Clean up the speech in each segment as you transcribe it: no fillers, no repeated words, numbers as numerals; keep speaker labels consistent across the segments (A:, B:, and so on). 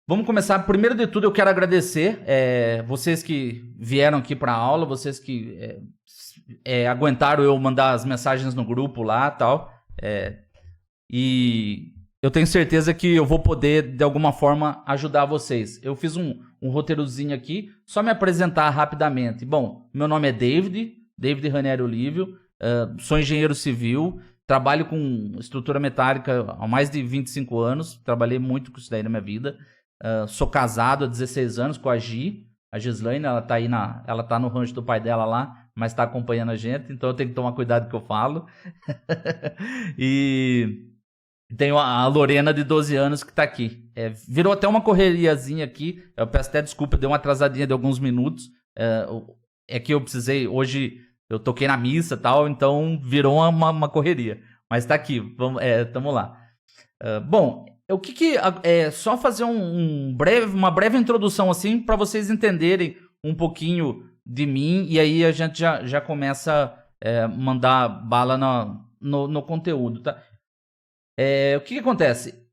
A: Vamos começar. Primeiro de tudo, eu quero agradecer vocês que vieram aqui para a aula, vocês que aguentaram eu mandar as mensagens no grupo lá e tal. E eu tenho certeza que eu vou poder, de alguma forma, ajudar vocês. Eu fiz um roteirozinho aqui, só me apresentar rapidamente. Bom, meu nome é David Ranieri Olívio, sou engenheiro civil, trabalho com estrutura metálica há mais de 25 anos, trabalhei muito com isso daí na minha vida. Sou casado há 16 anos com a Gislaine, ela tá aí ela tá no rancho do pai dela lá, mas tá acompanhando a gente, então eu tenho que tomar cuidado com o que eu falo. E tenho a Lorena de 12 anos que tá aqui. Virou até uma correriazinha aqui, eu peço até desculpa, deu uma atrasadinha de alguns minutos. É que eu precisei, hoje eu toquei na missa e tal, então virou uma correria. Mas tá aqui, tamo lá. Bom, só fazer uma breve introdução assim para vocês entenderem um pouquinho de mim e aí a gente já começa a mandar bala no conteúdo, tá? O que acontece?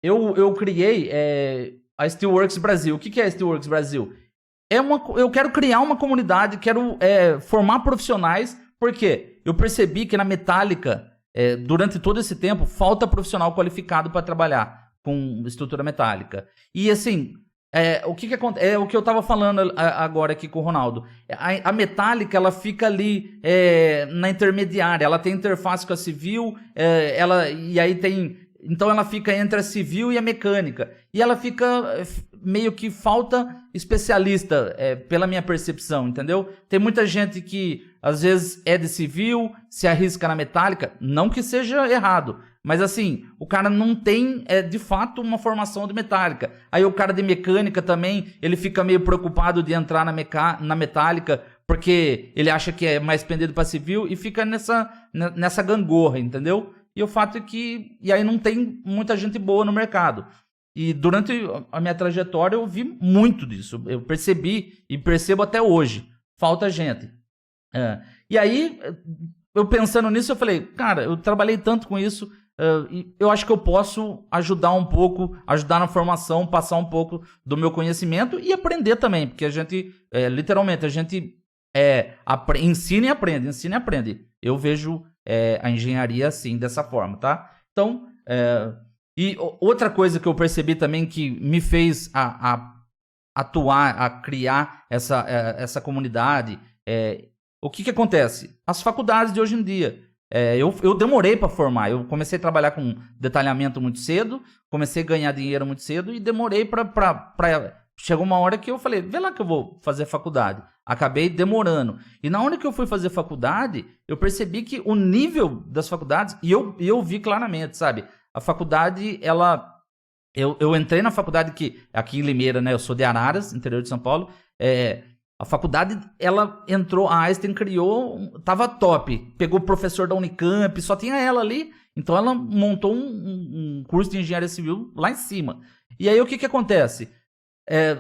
A: Eu criei a Steelworks Brasil. O que é a Steelworks Brasil? Eu quero criar uma comunidade, quero formar profissionais, porque eu percebi que na metálica, durante todo esse tempo, falta profissional qualificado para trabalhar com estrutura metálica. E assim, o que acontece? É o que eu estava falando agora aqui com o Ronaldo. A metálica, ela fica ali na intermediária, ela tem interface com a civil, e aí então ela fica entre a civil e a mecânica. E ela fica meio que falta especialista, pela minha percepção, entendeu? Tem muita gente que às vezes é de civil, se arrisca na metálica, não que seja errado, mas assim, o cara não tem de fato uma formação de metálica. Aí o cara de mecânica também, ele fica meio preocupado de entrar na metálica, porque ele acha que é mais pendido para civil e fica nessa gangorra, entendeu? E o fato é que aí não tem muita gente boa no mercado. E durante a minha trajetória eu vi muito disso. Eu percebi e percebo até hoje. Falta gente. E aí, eu pensando nisso, eu falei, cara, eu trabalhei tanto com isso, e eu acho que eu posso ajudar um pouco, ajudar na formação, passar um pouco do meu conhecimento e aprender também. Porque a gente, literalmente, a gente ensina e aprende. Eu vejo a engenharia assim, dessa forma, tá? Então, e outra coisa que eu percebi também que me fez atuar, a criar essa comunidade, o que acontece? As faculdades de hoje em dia, eu demorei para formar, eu comecei a trabalhar com detalhamento muito cedo, comecei a ganhar dinheiro muito cedo e demorei para chegou uma hora que eu falei, vê lá que eu vou fazer faculdade. Acabei demorando. E na hora que eu fui fazer faculdade, eu percebi que o nível das faculdades, e eu vi claramente, sabe? A faculdade, eu entrei na faculdade aqui em Limeira, né? Eu sou de Araras, interior de São Paulo. A faculdade, ela entrou, a Einstein criou, tava top. Pegou o professor da Unicamp, só tinha ela ali. Então ela montou um curso de engenharia civil lá em cima. E aí o que acontece?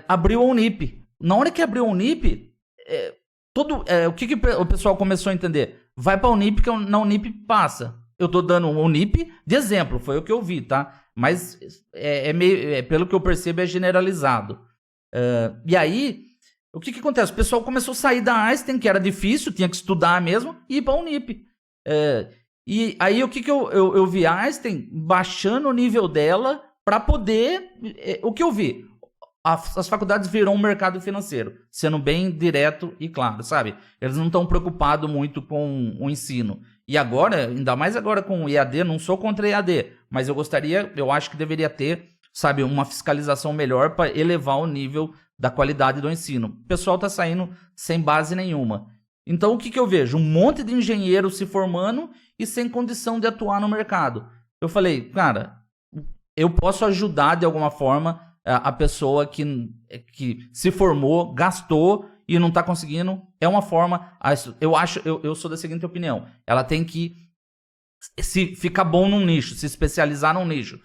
A: Abriu a Unip. Na hora que abriu a Unip, o que o pessoal começou a entender? Vai pra Unip, que na Unip passa. Eu tô dando um Unip de exemplo, foi o que eu vi, tá? Mas pelo que eu percebo, é generalizado. E aí, o que acontece? O pessoal começou a sair da Einstein, que era difícil, tinha que estudar mesmo, e ir pra Unip. E aí, o que eu vi? A Einstein baixando o nível dela para poder... o que eu vi? As faculdades viram um mercado financeiro, sendo bem direto e claro, sabe? Eles não estão preocupados muito com o ensino. E agora, ainda mais agora com o EAD, não sou contra EAD, mas eu acho que deveria ter, sabe, uma fiscalização melhor para elevar o nível da qualidade do ensino. O pessoal está saindo sem base nenhuma. Então, o que eu vejo? Um monte de engenheiro se formando e sem condição de atuar no mercado. Eu falei, cara, eu posso ajudar de alguma forma a pessoa que se formou, gastou e não está conseguindo. É uma forma... Eu sou da seguinte opinião. Ela tem que ficar bom num nicho, se especializar num nicho.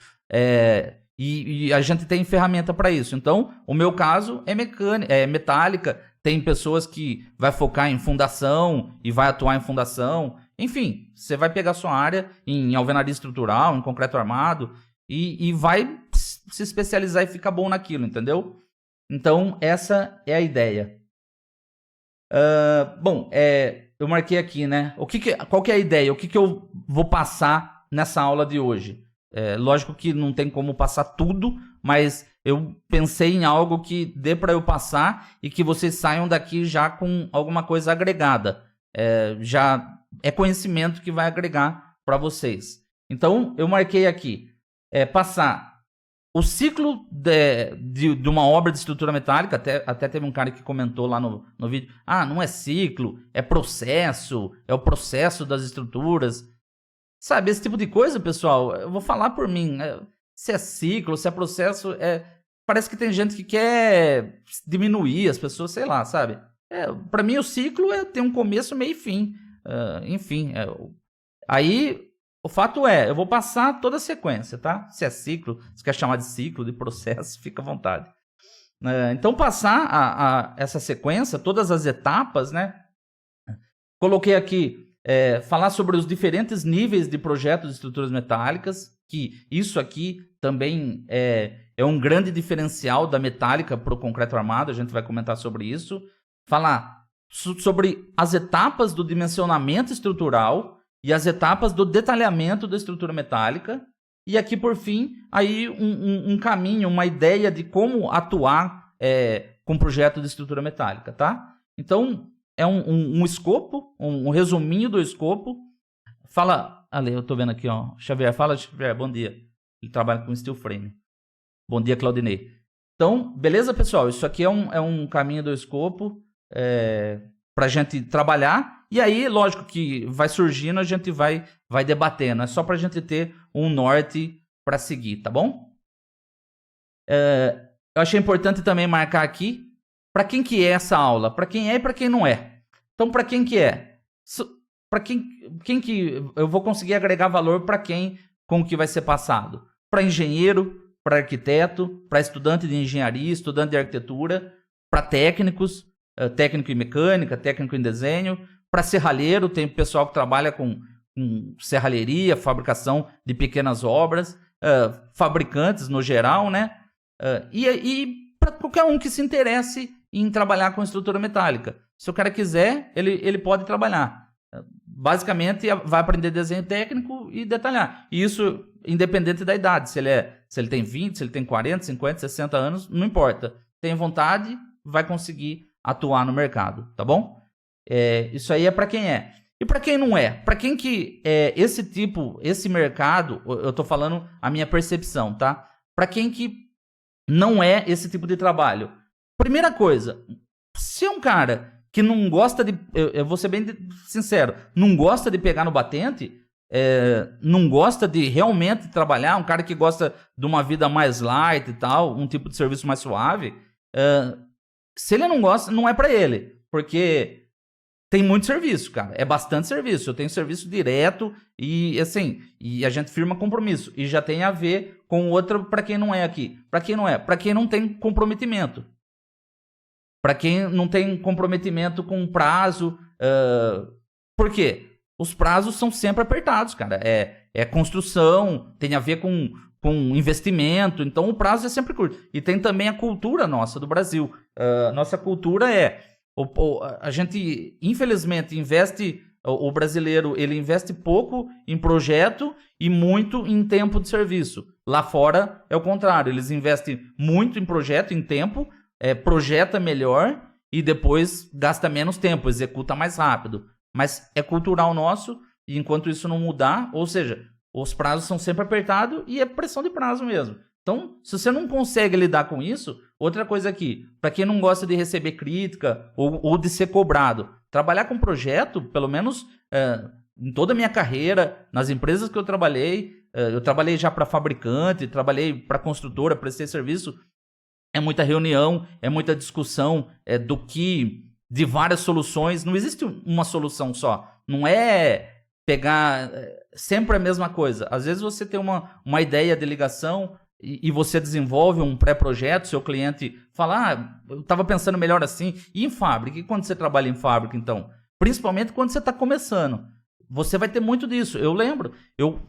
A: E a gente tem ferramenta para isso. Então, o meu caso é metálica. Tem pessoas que vai focar em fundação e vai atuar em fundação. Enfim, você vai pegar sua área em alvenaria estrutural, em concreto armado e vai se especializar e ficar bom naquilo, entendeu? Então, essa é a ideia. Bom, eu marquei aqui, né? Qual que é a ideia? O que eu vou passar nessa aula de hoje? Lógico que não tem como passar tudo, mas eu pensei em algo que dê para eu passar e que vocês saiam daqui já com alguma coisa agregada. Já é conhecimento que vai agregar para vocês. Então, eu marquei aqui, passar o ciclo de uma obra de estrutura metálica. Até teve um cara que comentou lá no vídeo, não é ciclo, é processo, é o processo das estruturas. Sabe, esse tipo de coisa, pessoal, eu vou falar por mim, se é ciclo, se é processo, parece que tem gente que quer diminuir as pessoas, sei lá, sabe? Para mim o ciclo tem um começo, meio e fim, enfim. Aí, o fato eu vou passar toda a sequência, tá? Se é ciclo, se quer chamar de ciclo, de processo, fica à vontade. Então, passar essa sequência, todas as etapas, né? Coloquei aqui, falar sobre os diferentes níveis de projetos de estruturas metálicas, que isso aqui também é um grande diferencial da metálica para o concreto armado, a gente vai comentar sobre isso. Falar sobre as etapas do dimensionamento estrutural e as etapas do detalhamento da estrutura metálica. E aqui, por fim, aí um caminho, uma ideia de como atuar com projeto de estrutura metálica, tá? Então, é um escopo, um resuminho do escopo. Fala, Ale, eu tô vendo aqui, ó, Xavier, fala, Xavier, bom dia. Ele trabalha com steel frame. Bom dia, Claudinei. Então, beleza, pessoal? Isso aqui é um caminho do escopo para a gente trabalhar. E aí, lógico que vai surgindo, a gente vai debatendo. É só para a gente ter um norte para seguir, tá bom? Eu achei importante também marcar aqui para quem que é essa aula. Para quem é e para quem não é. Então, para quem que é? Para quem que eu vou conseguir agregar valor para quem com o que vai ser passado? Para engenheiro, para arquiteto, para estudante de engenharia, estudante de arquitetura, para técnicos, técnico em mecânica, técnico em desenho, para serralheiro, tem pessoal que trabalha com serralheria, fabricação de pequenas obras, fabricantes no geral, né? E para qualquer um que se interesse em trabalhar com estrutura metálica. Se o cara quiser, ele pode trabalhar. Basicamente, vai aprender desenho técnico e detalhar. E isso independente da idade. Se ele tem 20, se ele tem 40, 50, 60 anos, não importa. Tem vontade, vai conseguir atuar no mercado, tá bom? Isso aí é para quem é. E para quem não é? Para quem que esse mercado, eu tô falando a minha percepção, tá? Para quem que não é esse tipo de trabalho. Primeira coisa, se é um cara que não gosta de... Eu vou ser bem sincero. Não gosta de pegar no batente, não gosta de realmente trabalhar, um cara que gosta de uma vida mais light e tal, um tipo de serviço mais suave, se ele não gosta, não é para ele. Porque tem muito serviço, cara. É bastante serviço. Eu tenho serviço direto e, assim, e a gente firma compromisso. E já tem a ver com outra para quem não é aqui. Para quem não é? Para quem não tem comprometimento. Para quem não tem comprometimento com prazo. Por quê? Os prazos são sempre apertados, cara. É construção, tem a ver com investimento. Então, o prazo é sempre curto. E tem também a cultura nossa do Brasil. Nossa cultura a gente, infelizmente, o brasileiro, ele investe pouco em projeto e muito em tempo de serviço. Lá fora é o contrário. Eles investem muito em projeto, em tempo, projeta melhor e depois gasta menos tempo, executa mais rápido. Mas é cultural nosso e enquanto isso não mudar, ou seja, os prazos são sempre apertados e é pressão de prazo mesmo. Então, se você não consegue lidar com isso, outra coisa aqui, para quem não gosta de receber crítica ou de ser cobrado, trabalhar com projeto, pelo menos em toda a minha carreira, nas empresas que eu trabalhei já para fabricante, trabalhei para construtora, prestei serviço, é muita reunião, é muita discussão de várias soluções. Não existe uma solução só. Não é pegar sempre a mesma coisa. Às vezes você tem uma ideia de ligação e você desenvolve um pré-projeto, seu cliente fala, eu estava pensando melhor assim. E em fábrica? E quando você trabalha em fábrica, então? Principalmente quando você está começando. Você vai ter muito disso. Eu lembro, eu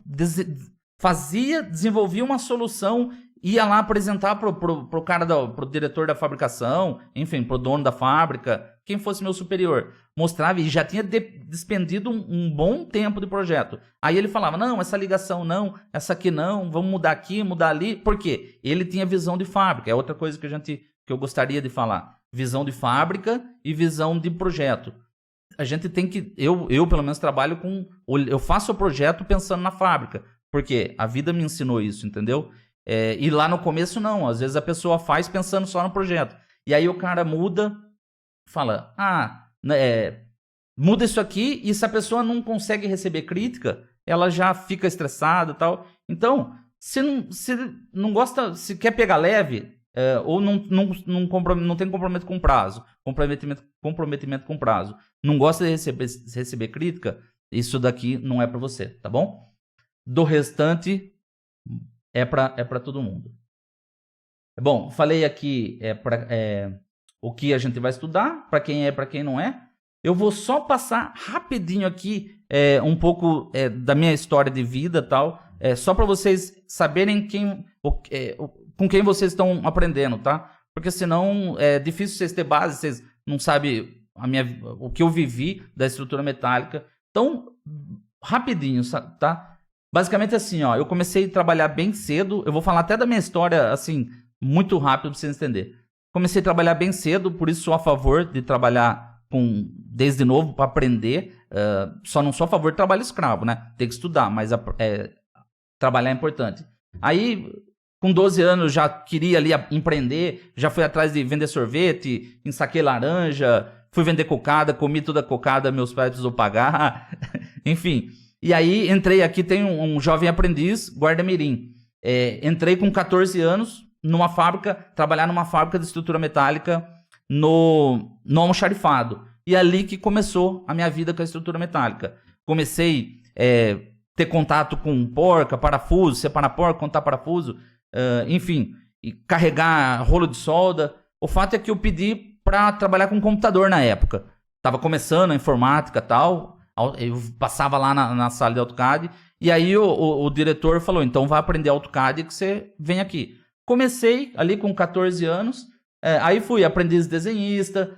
A: desenvolvia uma solução ia lá apresentar pro cara, pro diretor da fabricação, enfim, pro dono da fábrica, quem fosse meu superior. Mostrava e já tinha despendido um bom tempo de projeto. Aí ele falava, não, essa ligação não, essa aqui não, vamos mudar aqui, mudar ali. Por quê? Ele tinha visão de fábrica. É outra coisa que eu gostaria de falar. Visão de fábrica e visão de projeto. A gente tem que... Eu pelo menos trabalho com... Eu faço o projeto pensando na fábrica. Porque a vida me ensinou isso, entendeu? E lá no começo não. Às vezes a pessoa faz pensando só no projeto. E aí o cara muda, fala... muda isso aqui, e se a pessoa não consegue receber crítica, ela já fica estressada e tal. Então, se não gosta, se quer pegar leve, ou não tem comprometimento com prazo, comprometimento com prazo, não gosta de receber crítica, isso daqui não é para você, tá bom? Do restante, é para todo mundo. Bom, falei aqui o que a gente vai estudar, para quem é, para quem não é. Eu vou só passar rapidinho aqui um pouco da minha história de vida e tal, só para vocês saberem com quem vocês estão aprendendo, tá? Porque senão é difícil vocês terem base, vocês não sabem o que eu vivi da estrutura metálica. Então, rapidinho, tá? Basicamente assim, ó, eu comecei a trabalhar bem cedo, eu vou falar até da minha história, assim, muito rápido para vocês entenderem. Comecei a trabalhar bem cedo, por isso sou a favor de trabalhar desde novo para aprender. Só não sou a favor de trabalho escravo, né? Tem que estudar, mas trabalhar é importante. Aí, com 12 anos, já queria ali empreender, já fui atrás de vender sorvete, ensaquei laranja, fui vender cocada, comi toda a cocada, meus pais precisou pagar, enfim. E aí, entrei aqui, tem um jovem aprendiz, guarda-mirim. Entrei com 14 anos numa fábrica, trabalhar numa fábrica de estrutura metálica no almoxarifado. E ali que começou a minha vida com a estrutura metálica. Comecei a ter contato com porca, parafuso, separar porca, contar parafuso, enfim, e carregar rolo de solda. O fato é que eu pedi para trabalhar com computador na época. Estava começando a informática e tal, eu passava lá na sala de AutoCAD, e aí o diretor falou, então vai aprender AutoCAD que você vem aqui. Comecei ali com 14 anos, aí fui aprendiz desenhista,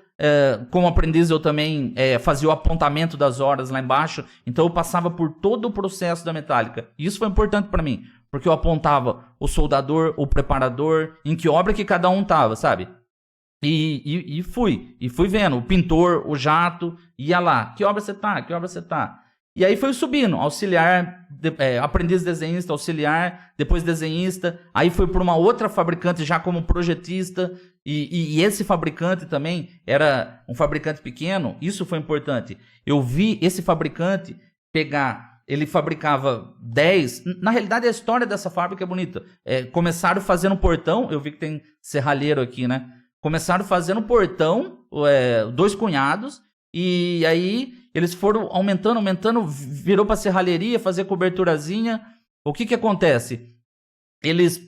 A: como aprendiz eu também fazia o apontamento das horas lá embaixo, então eu passava por todo o processo da metálica. E isso foi importante para mim, porque eu apontava o soldador, o preparador, em que obra que cada um tava, sabe? E fui vendo, o pintor, o jato, ia lá, que obra você tá, que obra você tá? E aí foi subindo, auxiliar, aprendiz desenhista, auxiliar, depois desenhista, aí foi para uma outra fabricante já como projetista, e esse fabricante também era um fabricante pequeno, isso foi importante. Eu vi esse fabricante ele fabricava 10, na realidade a história dessa fábrica é bonita. Começaram fazendo portão, eu vi que tem serralheiro aqui, né? Começaram fazendo portão, 2 cunhados, e aí eles foram aumentando, virou para serralheria, fazer coberturazinha. O que acontece? Eles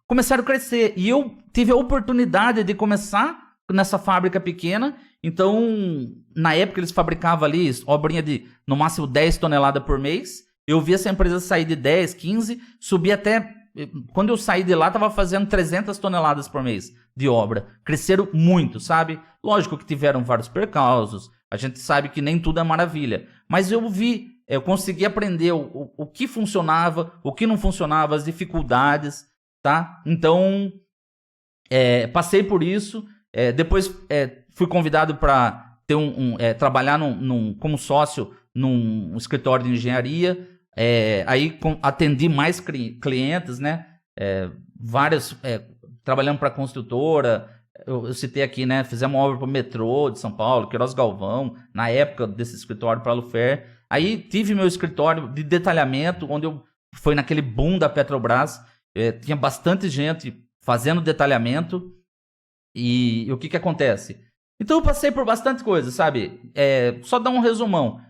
A: começaram a crescer, e eu tive a oportunidade de começar nessa fábrica pequena. Então, na época eles fabricavam ali obrinha de no máximo 10 toneladas por mês. Eu vi essa empresa sair de 10, 15, subir até... Quando eu saí de lá, estava fazendo 300 toneladas por mês de obra. Cresceram muito, sabe? Lógico que tiveram vários percalços. A gente sabe que nem tudo é maravilha. Mas eu consegui aprender o que funcionava, o que não funcionava, as dificuldades, tá? Então, passei por isso. Depois fui convidado para trabalhar como sócio num escritório de engenharia. Aí atendi mais clientes, né? Vários, trabalhando para construtora. Eu citei aqui, né? Fizemos uma obra para o metrô de São Paulo, Queiroz Galvão, na época desse escritório para Alufer. Aí tive meu escritório de detalhamento, onde foi naquele boom da Petrobras. Tinha bastante gente fazendo detalhamento. E o que acontece? Então eu passei por bastante coisa, sabe? Só dar um resumão.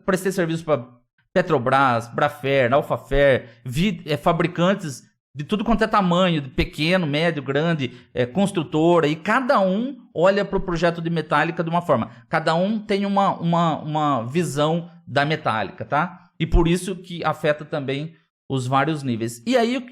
A: Prestei serviço para Petrobras, Brafer, Alfafer, vi fabricantes de tudo quanto é tamanho, de pequeno, médio, grande, construtora, e cada um olha para o projeto de metálica de uma forma. Cada um tem uma visão da metálica, tá? E por isso que afeta também os vários níveis. E aí,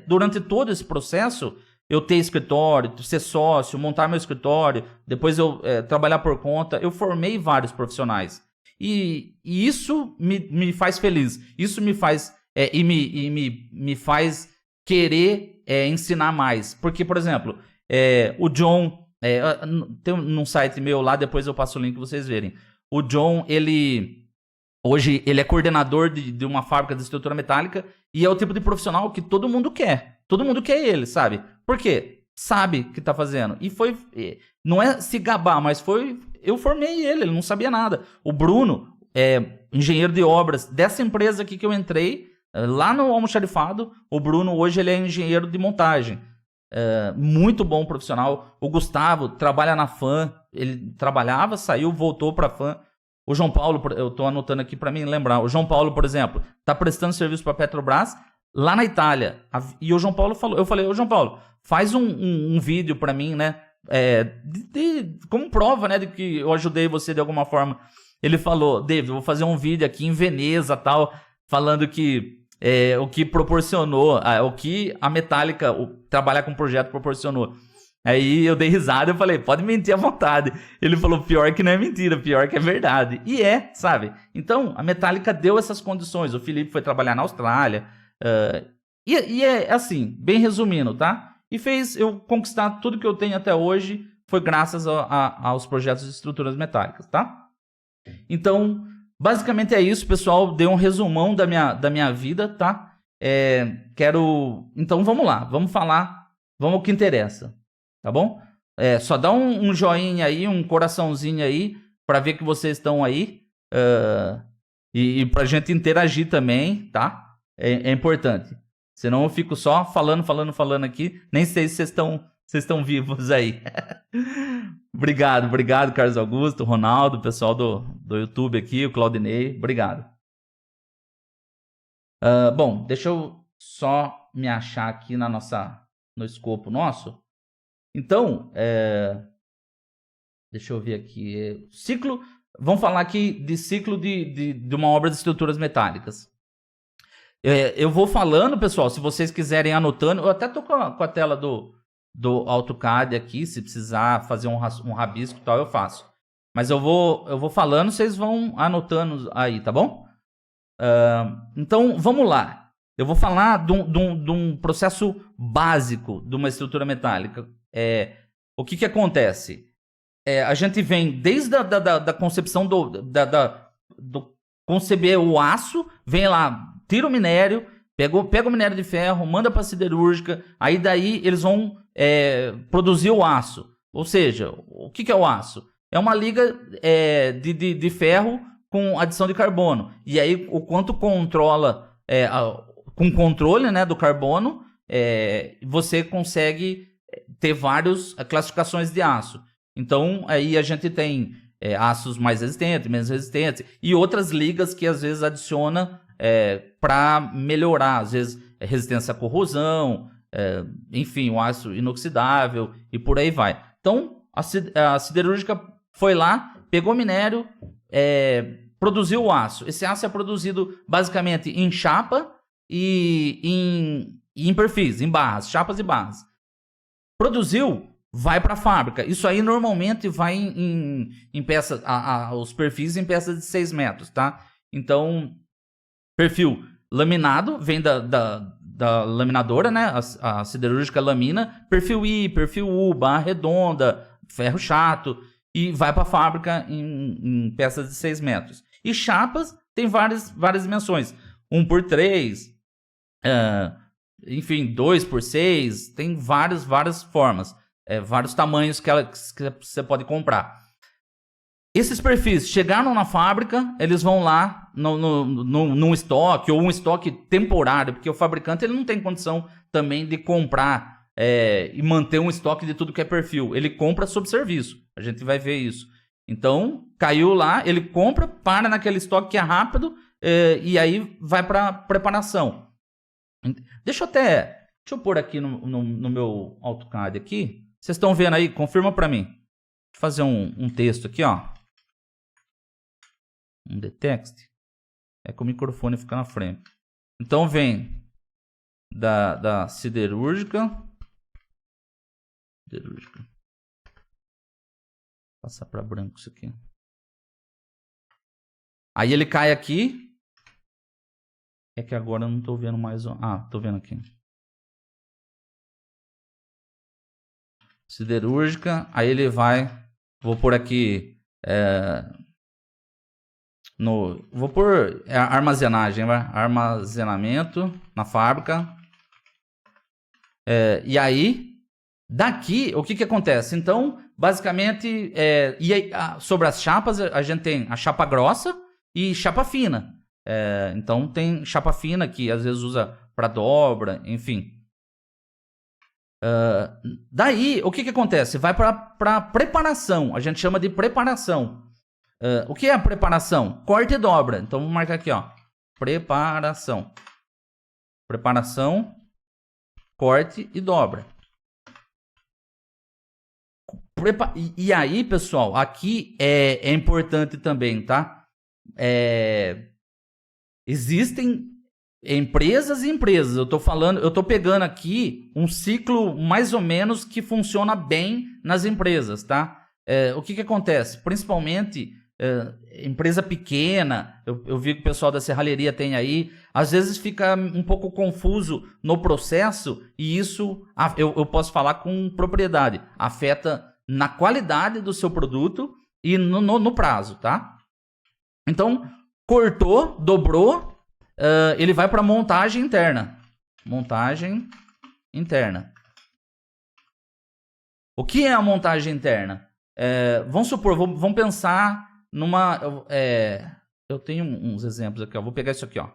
A: durante todo esse processo, eu ter escritório, ser sócio, montar meu escritório, depois eu trabalhar por conta, eu formei vários profissionais. E isso me faz feliz. Isso me faz me faz querer ensinar mais. Porque, por exemplo, o John, tem num site meu lá, depois eu passo o link para vocês verem. O John, hoje ele é coordenador de uma fábrica de estrutura metálica e é o tipo de profissional que todo mundo quer. Todo mundo quer ele, sabe? Por quê? Sabe o que tá fazendo. E não é se gabar, mas eu formei ele não sabia nada. O Bruno é engenheiro de obras dessa empresa aqui que eu entrei, lá no Almoxarifado. O Bruno hoje ele é engenheiro de montagem. Muito bom profissional. O Gustavo trabalha na FAM. Ele trabalhava, saiu, voltou pra FAM. O João Paulo, eu tô anotando aqui pra mim lembrar. O João Paulo, por exemplo, tá prestando serviço pra Petrobras lá na Itália. E o João Paulo falou, eu falei, ô João Paulo, faz um vídeo pra mim, né? Como prova, né, de que eu ajudei você de alguma forma. Ele falou, David, eu vou fazer um vídeo aqui em Veneza, tal, falando que o que proporcionou, o que a Metallica, trabalhar com o projeto proporcionou. Aí eu dei risada e falei, pode mentir à vontade. Ele falou, pior que não é mentira, pior que é verdade. E sabe? Então, a Metallica deu essas condições. O Felipe foi trabalhar na Austrália. E é assim, bem resumindo, tá? E fez eu conquistar tudo que eu tenho até hoje, foi graças aos projetos de estruturas metálicas, tá? Então, basicamente é isso, pessoal. Dei um resumão da minha vida, tá? Então, vamos lá. Vamos falar. Vamos ao que interessa, tá bom? Só dá um joinha aí, um coraçãozinho aí, pra ver que vocês estão aí. E pra gente interagir também, tá? É importante. Senão eu fico só falando aqui. Nem sei se vocês estão vivos aí. Obrigado, Carlos Augusto, Ronaldo, pessoal do YouTube aqui, o Claudinei. Obrigado. Bom, deixa eu só me achar aqui no escopo nosso. Então, deixa eu ver aqui. Vamos falar aqui de ciclo de uma obra de estruturas metálicas. Eu vou falando, pessoal, se vocês quiserem anotando. Eu até tô com a tela do AutoCAD aqui, se precisar fazer um rabisco e tal, eu faço. Mas eu vou falando, vocês vão anotando aí, tá bom? Então, vamos lá. Eu vou falar de um processo básico de uma estrutura metálica. O que acontece? A gente vem desde da concepção do conceber o aço, vem lá, tira o minério, pega o minério de ferro, manda para a siderúrgica, aí daí eles vão produzir o aço. Ou seja, o que é o aço? É uma liga de ferro com adição de carbono. E aí o quanto controla, com controle, né, do carbono, você consegue ter várias classificações de aço. Então aí a gente tem aços mais resistentes, menos resistentes, e outras ligas que às vezes adiciona para melhorar, às vezes, resistência à corrosão, enfim, o aço inoxidável e por aí vai. Então, a siderúrgica foi lá, pegou minério, produziu o aço. Esse aço é produzido basicamente em chapa e em perfis, em barras, chapas e barras. Produziu, vai para a fábrica. Isso aí normalmente vai em peças, os perfis em peças de 6 metros, tá? Então, perfil laminado, vem da laminadora, né? A siderúrgica lamina. Perfil I, perfil U, barra redonda, ferro chato. E vai para a fábrica em peças de 6 metros. E chapas tem várias dimensões. 1x3, enfim, 2x6. Tem várias formas. Vários tamanhos que você pode comprar. Esses perfis chegaram na fábrica, eles vão lá num estoque ou um estoque temporário, porque o fabricante ele não tem condição também de comprar e manter um estoque de tudo que é perfil. Ele compra sob serviço, a gente vai ver isso. Então, caiu lá, ele compra, para naquele estoque que é rápido e aí vai para preparação. Deixa eu pôr aqui no meu AutoCAD aqui. Vocês estão vendo aí? Confirma para mim. Deixa eu fazer um texto aqui, ó. Um de text. Que o microfone fica na frente. Então vem da siderúrgica. Passar para branco isso aqui. Aí ele cai aqui. É que agora eu não estou vendo mais. Estou vendo aqui. Siderúrgica. Aí ele vai. Vou pôr aqui. Vou pôr armazenagem, vai? Armazenamento na fábrica. E aí, daqui, o que acontece? Então, basicamente, e aí, sobre as chapas, a gente tem a chapa grossa e chapa fina. Então, tem chapa fina que às vezes usa para dobra, enfim. Daí, o que acontece? Vai para preparação, a gente chama de preparação. O que é a preparação? Corte e dobra. Então, vamos marcar aqui, ó. Preparação. Preparação, corte e dobra. E aí, pessoal, aqui é importante também, tá? Existem empresas e empresas. Eu tô pegando aqui um ciclo mais ou menos que funciona bem nas empresas, tá? O que acontece? Principalmente empresa pequena, eu vi que o pessoal da serralheria tem aí, às vezes fica um pouco confuso no processo e isso, eu posso falar com propriedade, afeta na qualidade do seu produto e no prazo, tá? Então, cortou, dobrou, ele vai para montagem interna. Montagem interna. O que é a montagem interna? Vamos supor, vamos pensar numa... eu tenho uns exemplos aqui, ó. Vou pegar isso aqui, ó.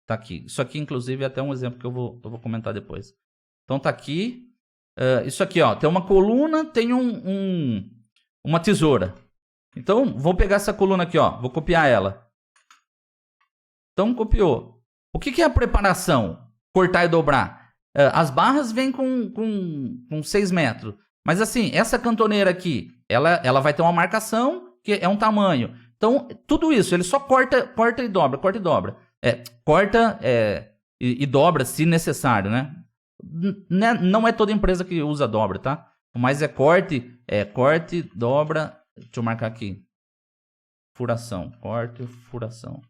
A: Tá aqui. Isso aqui, inclusive, é até um exemplo que eu vou comentar depois. Então, tá aqui. Isso aqui, ó. Tem uma coluna, tem uma tesoura. Então, vou pegar essa coluna aqui, ó. Vou copiar ela. Então, copiou. O que é a preparação? Cortar e dobrar. As barras vêm com 6 metros. Mas, assim, essa cantoneira aqui, ela vai ter uma marcação que é um tamanho. Então, tudo isso, ele só corta e dobra, corta e dobra. Corta e dobra se necessário, né? Não é toda empresa que usa dobra, tá? Mas corte, dobra. Deixa eu marcar aqui. Furação, corte, furação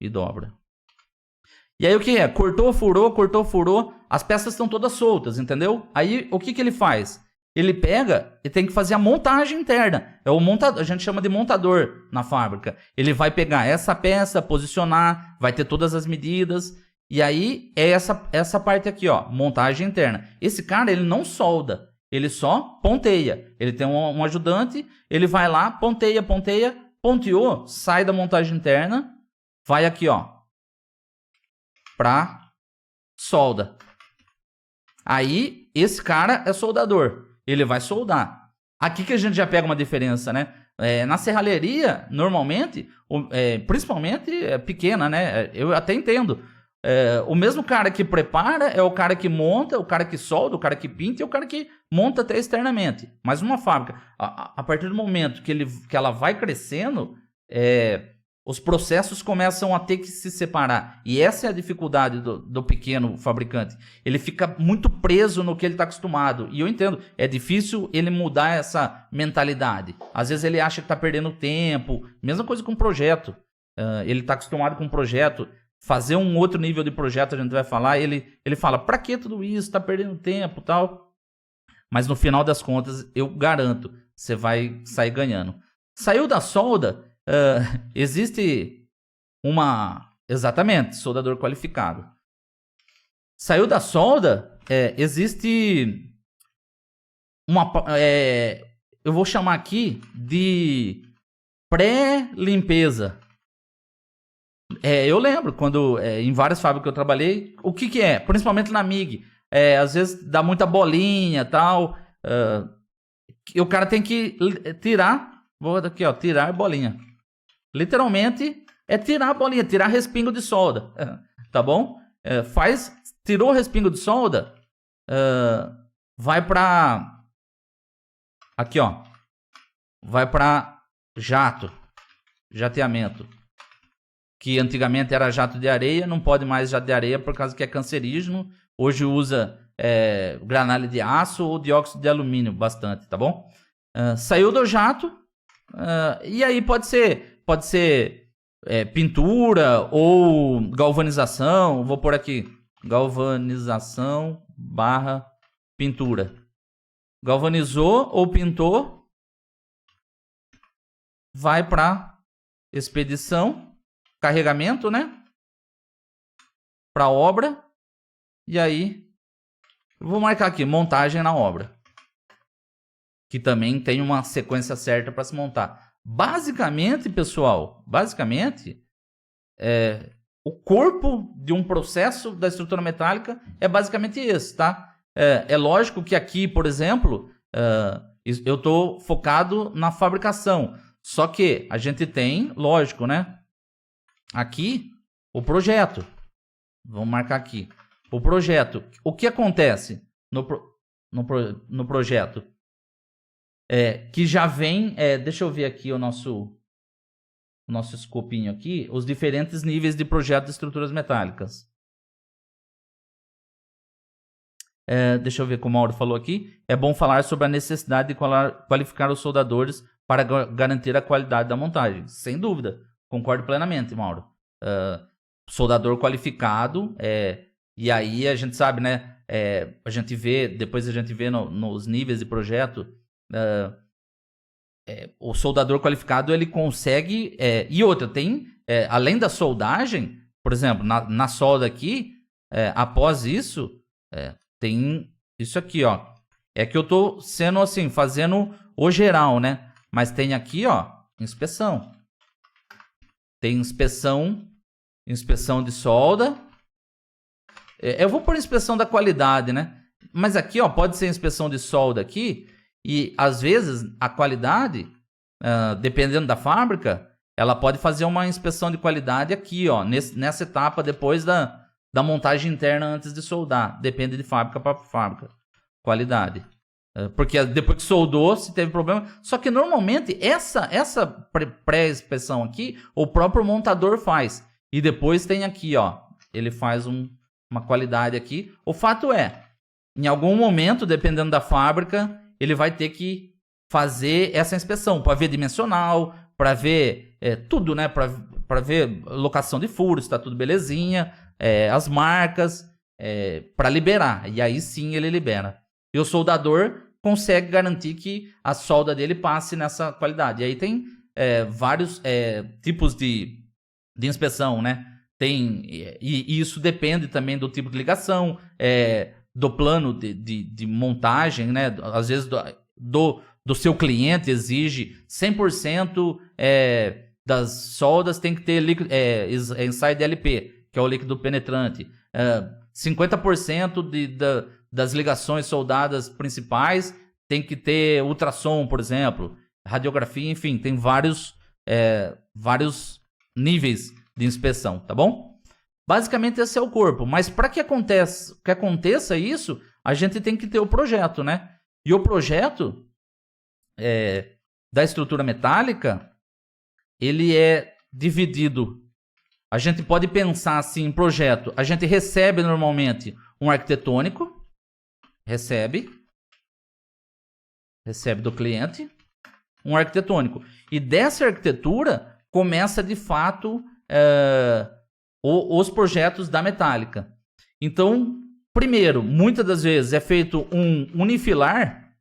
A: e dobra. E aí o que é? Cortou, furou, as peças estão todas soltas, entendeu? Aí o que ele faz? Ele pega e tem que fazer a montagem interna. A gente chama de montador na fábrica. Ele vai pegar essa peça, posicionar, vai ter todas as medidas. E aí é essa parte aqui, ó, montagem interna. Esse cara, ele não solda, ele só ponteia. Ele tem um ajudante, ele vai lá, ponteia, ponteou, sai da montagem interna, vai aqui, ó, para solda. Aí, esse cara é soldador. Ele vai soldar. Aqui que a gente já pega uma diferença, né? Na serralheria, normalmente, principalmente pequena, né? Eu até entendo. O mesmo cara que prepara é o cara que monta, o cara que solda, o cara que pinta e o cara que monta até externamente. Mas uma fábrica, a partir do momento que ela vai crescendo, os processos começam a ter que se separar. E essa é a dificuldade do pequeno fabricante. Ele fica muito preso no que ele está acostumado. E eu entendo, é difícil ele mudar essa mentalidade. Às vezes ele acha que está perdendo tempo. Mesma coisa com projeto. Ele está acostumado com um projeto. Fazer um outro nível de projeto, a gente vai falar. Ele fala, para que tudo isso? Está perdendo tempo e tal. Mas no final das contas, eu garanto, você vai sair ganhando. Saiu da solda... existe exatamente, soldador qualificado. Saiu da solda, existe eu vou chamar aqui de pré-limpeza. Eu lembro quando em várias fábricas que eu trabalhei, o que é? Principalmente na MIG, às vezes dá muita bolinha e tal, e o cara tem que tirar, vou aqui, ó, tirar bolinha. Literalmente é tirar a bolinha, tirar respingo de solda, tá bom? Tirou o respingo de solda, vai para aqui, ó, vai para jateamento. que antigamente era jato de areia, não pode mais jato de areia por causa que é cancerígeno. Hoje usa granulha de aço ou dióxido de alumínio bastante, tá bom? Saiu do jato, e aí pode ser pintura ou galvanização. Vou pôr aqui, galvanização / pintura. Galvanizou ou pintou, vai para expedição, carregamento, né? Para obra. E aí, eu vou marcar aqui, montagem na obra. Que também tem uma sequência certa para se montar. Basicamente, pessoal, o corpo de um processo da estrutura metálica é basicamente esse, tá? É lógico que aqui, por exemplo, eu estou focado na fabricação. Só que a gente tem, lógico, né? Aqui, o projeto. Vamos marcar aqui. O projeto. O que acontece no projeto? Que já vem... deixa eu ver aqui o nosso escopinho aqui. Os diferentes níveis de projeto de estruturas metálicas. Deixa eu ver como o Mauro falou aqui. É bom falar sobre a necessidade de qualificar os soldadores para garantir a qualidade da montagem. Sem dúvida. Concordo plenamente, Mauro. Soldador qualificado. E aí a gente sabe, né? Depois a gente vê nos níveis de projeto. O soldador qualificado, ele consegue... e outra, tem... além da soldagem, por exemplo, na solda aqui, após isso... tem isso aqui, ó. É que eu tô sendo assim, fazendo o geral, né? Mas tem aqui, ó, inspeção. Tem inspeção de solda. Eu vou por inspeção da qualidade, né? Mas aqui, ó, pode ser inspeção de solda aqui. E, às vezes, a qualidade, dependendo da fábrica, ela pode fazer uma inspeção de qualidade aqui, ó. Nessa etapa, depois da montagem interna antes de soldar. Depende de fábrica para fábrica. Qualidade. Porque depois que soldou, se teve problema... Só que normalmente essa pré-inspeção aqui, o próprio montador faz. E depois tem aqui, ó. Ele faz uma qualidade aqui. O fato é, em algum momento, dependendo da fábrica, ele vai ter que fazer essa inspeção. Para ver dimensional, para ver tudo, né? Para ver locação de furos, está tudo belezinha. As marcas, para liberar. E aí sim ele libera. E o soldador consegue garantir que a solda dele passe nessa qualidade. E aí tem vários tipos de inspeção, né? E isso depende também do tipo de ligação, do plano de montagem, né? Às vezes do seu cliente exige 100% das soldas tem que ter inside LP, que é o líquido penetrante. 50% das ligações soldadas principais tem que ter ultrassom, por exemplo, radiografia, enfim, tem vários níveis de inspeção, tá bom? Basicamente esse é o corpo, mas para que aconteça isso, a gente tem que ter o projeto, né? E o projeto da estrutura metálica, ele é dividido. A gente pode pensar assim em projeto. A gente recebe normalmente um arquitetônico. Recebe do cliente um arquitetônico. E dessa arquitetura começa de fato os projetos da metálica. Então, primeiro, muitas das vezes é feito um unifilar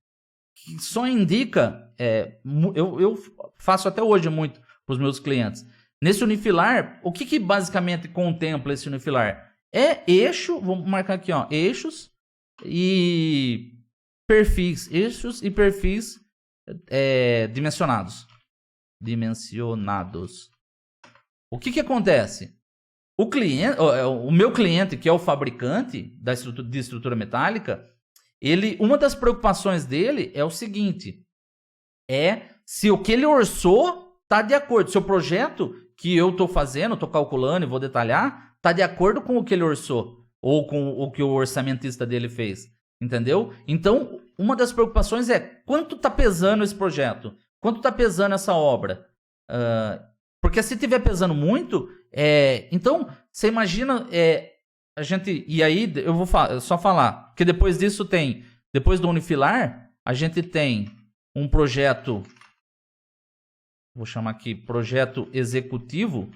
A: que só indica... eu faço até hoje muito para os meus clientes. Nesse unifilar, o que basicamente contempla esse unifilar? Eixo, vamos marcar aqui, ó, eixos e perfis. Eixos e perfis dimensionados. O que acontece? O meu cliente, que é o fabricante de estrutura metálica, uma das preocupações dele é o seguinte, se o que ele orçou está de acordo, se o projeto que eu estou fazendo, estou calculando e vou detalhar, está de acordo com o que ele orçou, ou com o que o orçamentista dele fez, entendeu? Então, uma das preocupações é quanto está pesando esse projeto, quanto está pesando essa obra. Porque se estiver pesando muito, então, você imagina, a gente... E aí, eu vou só falar, que depois disso tem... Depois do Unifilar, a gente tem um projeto... Vou chamar aqui projeto executivo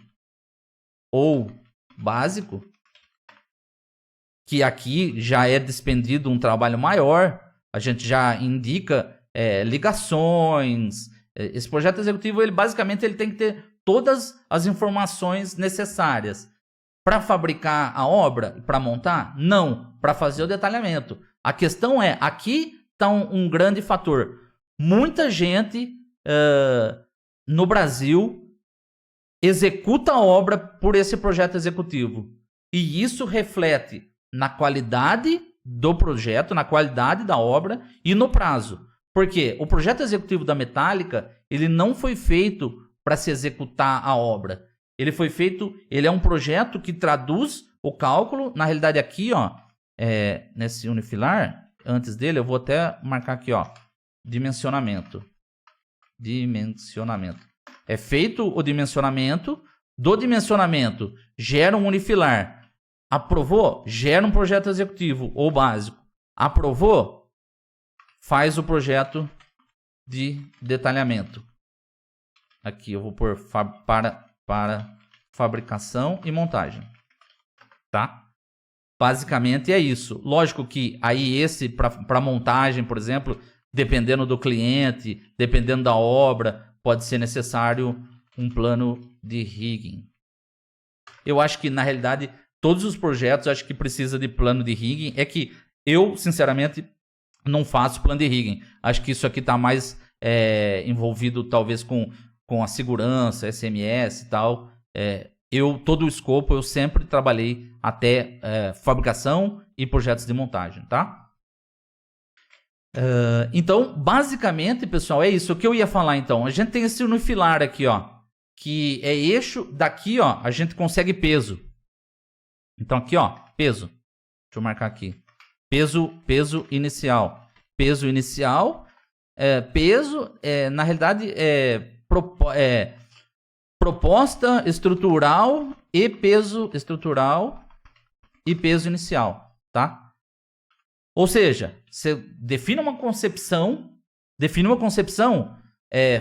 A: ou básico, que aqui já é despendido um trabalho maior, a gente já indica ligações. Esse projeto executivo, ele basicamente ele tem que ter todas as informações necessárias para fabricar a obra, para montar? Não, para fazer o detalhamento. A questão é, aqui está um grande fator. Muita gente no Brasil executa a obra por esse projeto executivo. E isso reflete na qualidade do projeto, na qualidade da obra e no prazo. Porque o projeto executivo da Metallica, ele não foi feito para se executar a obra. Ele é um projeto que traduz o cálculo. Na realidade aqui, ó, nesse Unifilar, antes dele, eu vou até marcar aqui, ó, dimensionamento. É feito o dimensionamento, do dimensionamento gera um Unifilar. Aprovou? Gera um projeto executivo ou básico. Aprovou? Faz o projeto de detalhamento. Aqui eu vou pôr para fabricação e montagem. Tá? Basicamente é isso. Lógico que aí esse para montagem, por exemplo, dependendo do cliente, dependendo da obra, pode ser necessário um plano de rigging. Eu acho que, na realidade, todos os projetos acho que precisa de plano de rigging. É que eu, sinceramente, não faço plano de rigging. Acho que isso aqui está mais envolvido, talvez, com a segurança, SMS e tal. Todo o escopo, eu sempre trabalhei até fabricação e projetos de montagem, tá? Então, basicamente, pessoal, é isso. O que eu ia falar, então? A gente tem esse Unifilar aqui, ó, que é eixo. Daqui, ó, a gente consegue peso. Então, aqui, ó, peso. Deixa eu marcar aqui. Peso inicial. Peso inicial. Peso, na realidade, proposta estrutural e peso estrutural e peso inicial, tá? Ou seja, você define uma concepção,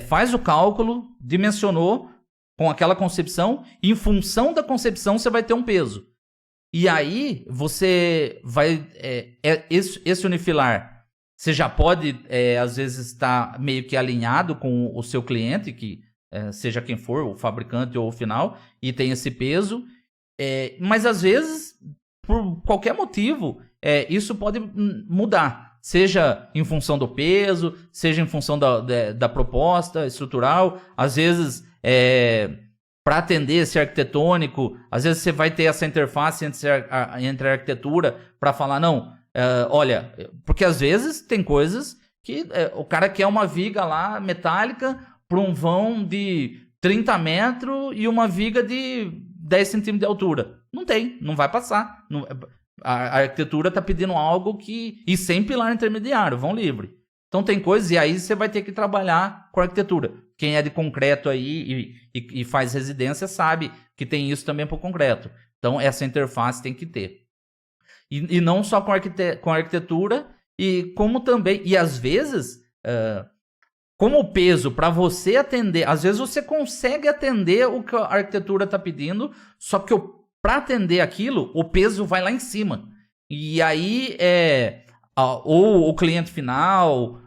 A: faz o cálculo, dimensionou com aquela concepção, e em função da concepção você vai ter um peso. E aí você vai... esse Unifilar, você já pode, às vezes, estar meio que alinhado com o seu cliente, que seja quem for, o fabricante ou o final, e tem esse peso. Mas, às vezes, por qualquer motivo... isso pode mudar, seja em função do peso, seja em função da proposta estrutural. Às vezes, para atender esse arquitetônico, às vezes você vai ter essa interface entre a arquitetura para falar, não, olha, porque às vezes tem coisas que o cara quer uma viga lá metálica para um vão de 30 metros e uma viga de 10 centímetros de altura. Não tem, não vai passar. A arquitetura está pedindo algo e sem pilar intermediário, vão livre. Então tem coisas, e aí você vai ter que trabalhar com a arquitetura. Quem é de concreto aí e faz residência sabe que tem isso também para o concreto. Então essa interface tem que ter. E não só com a arquitetura, e como também... E às vezes, como o peso para você atender... Às vezes você consegue atender o que a arquitetura está pedindo, só que para atender aquilo, o peso vai lá em cima. E aí, ou o cliente final,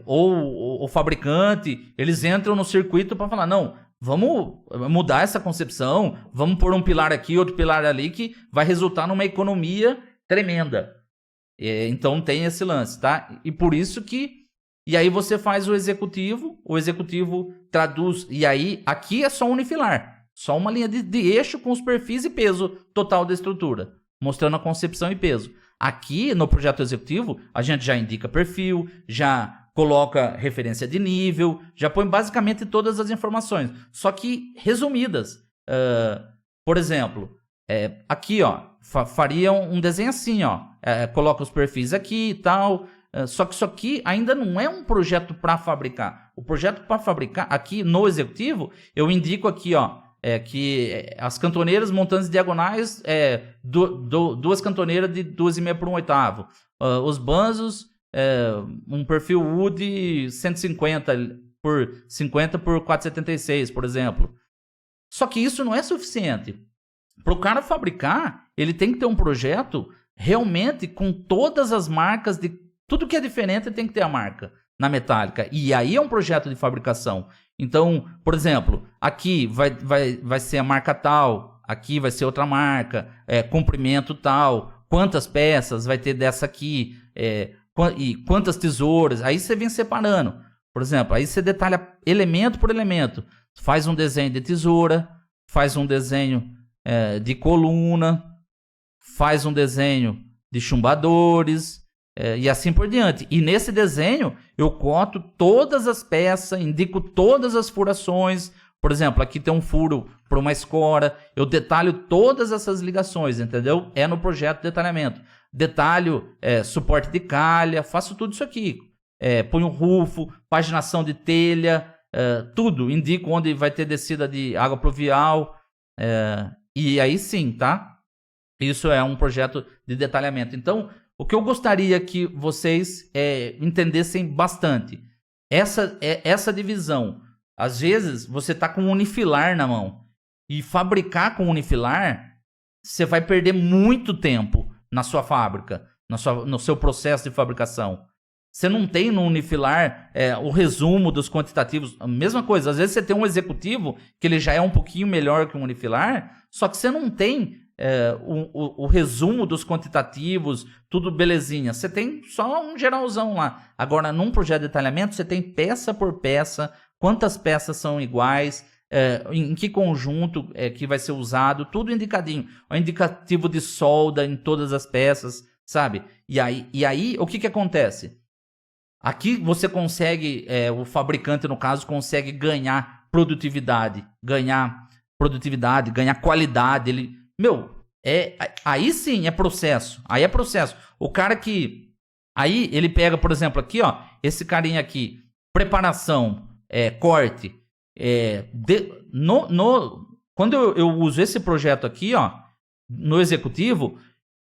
A: ou o fabricante, eles entram no circuito para falar, não, vamos mudar essa concepção, vamos pôr um pilar aqui, outro pilar ali, que vai resultar numa economia tremenda. Então tem esse lance, tá? E por isso que... E aí você faz o executivo traduz... E aí, aqui é só Unifilar. Só uma linha de eixo com os perfis e peso total da estrutura, mostrando a concepção e peso. Aqui, no projeto executivo, a gente já indica perfil, já coloca referência de nível, já põe basicamente todas as informações, só que resumidas. Por exemplo, aqui, ó, faria um desenho assim, ó, coloca os perfis aqui e tal, Só que isso aqui ainda não é um projeto para fabricar. O projeto para fabricar, aqui no executivo, eu indico aqui, ó, que as cantoneiras montantes diagonais, duas cantoneiras de 2,5 por 1/8. Os banzos, um perfil wood 150 por 50 por 4,76, por exemplo. Só que isso não é suficiente. Para o cara fabricar, ele tem que ter um projeto realmente com todas as marcas de tudo que é diferente, tem que ter a marca na metálica. E aí é um projeto de fabricação. Então, por exemplo, aqui vai ser a marca tal, aqui vai ser outra marca, comprimento tal, quantas peças vai ter dessa aqui, e quantas tesouras. Aí você vem separando. Por exemplo, aí você detalha elemento por elemento. Faz um desenho de tesoura, faz um desenho de coluna, faz um desenho de chumbadores, e assim por diante. E nesse desenho eu coto todas as peças, indico todas as furações. Por exemplo, aqui tem um furo para uma escora. Eu detalho todas essas ligações, entendeu? É no projeto de detalhamento. Detalho suporte de calha, faço tudo isso aqui. Ponho rufo, paginação de telha, tudo. Indico onde vai ter descida de água pluvial. E aí sim, tá? Isso é um projeto de detalhamento. Então, o que eu gostaria que vocês entendessem bastante, essa divisão. Às vezes, você está com um unifilar na mão. E fabricar com unifilar, você vai perder muito tempo na sua fábrica, no seu processo de fabricação. Você não tem no unifilar o resumo dos quantitativos. A mesma coisa, às vezes você tem um executivo que ele já é um pouquinho melhor que um unifilar, só que você não tem o resumo dos quantitativos, tudo belezinha. Você tem só um geralzão lá. Agora, num projeto de detalhamento, você tem peça por peça, quantas peças são iguais, em que conjunto que vai ser usado, tudo indicadinho. O indicativo de solda em todas as peças, sabe? E aí o que acontece? Aqui você consegue, o fabricante, no caso, consegue ganhar produtividade, ganhar qualidade. Aí sim é processo. Aí é processo. O cara que... Aí ele pega, por exemplo, aqui, ó, esse carinha aqui, preparação, corte. Quando eu uso esse projeto aqui, ó, no executivo,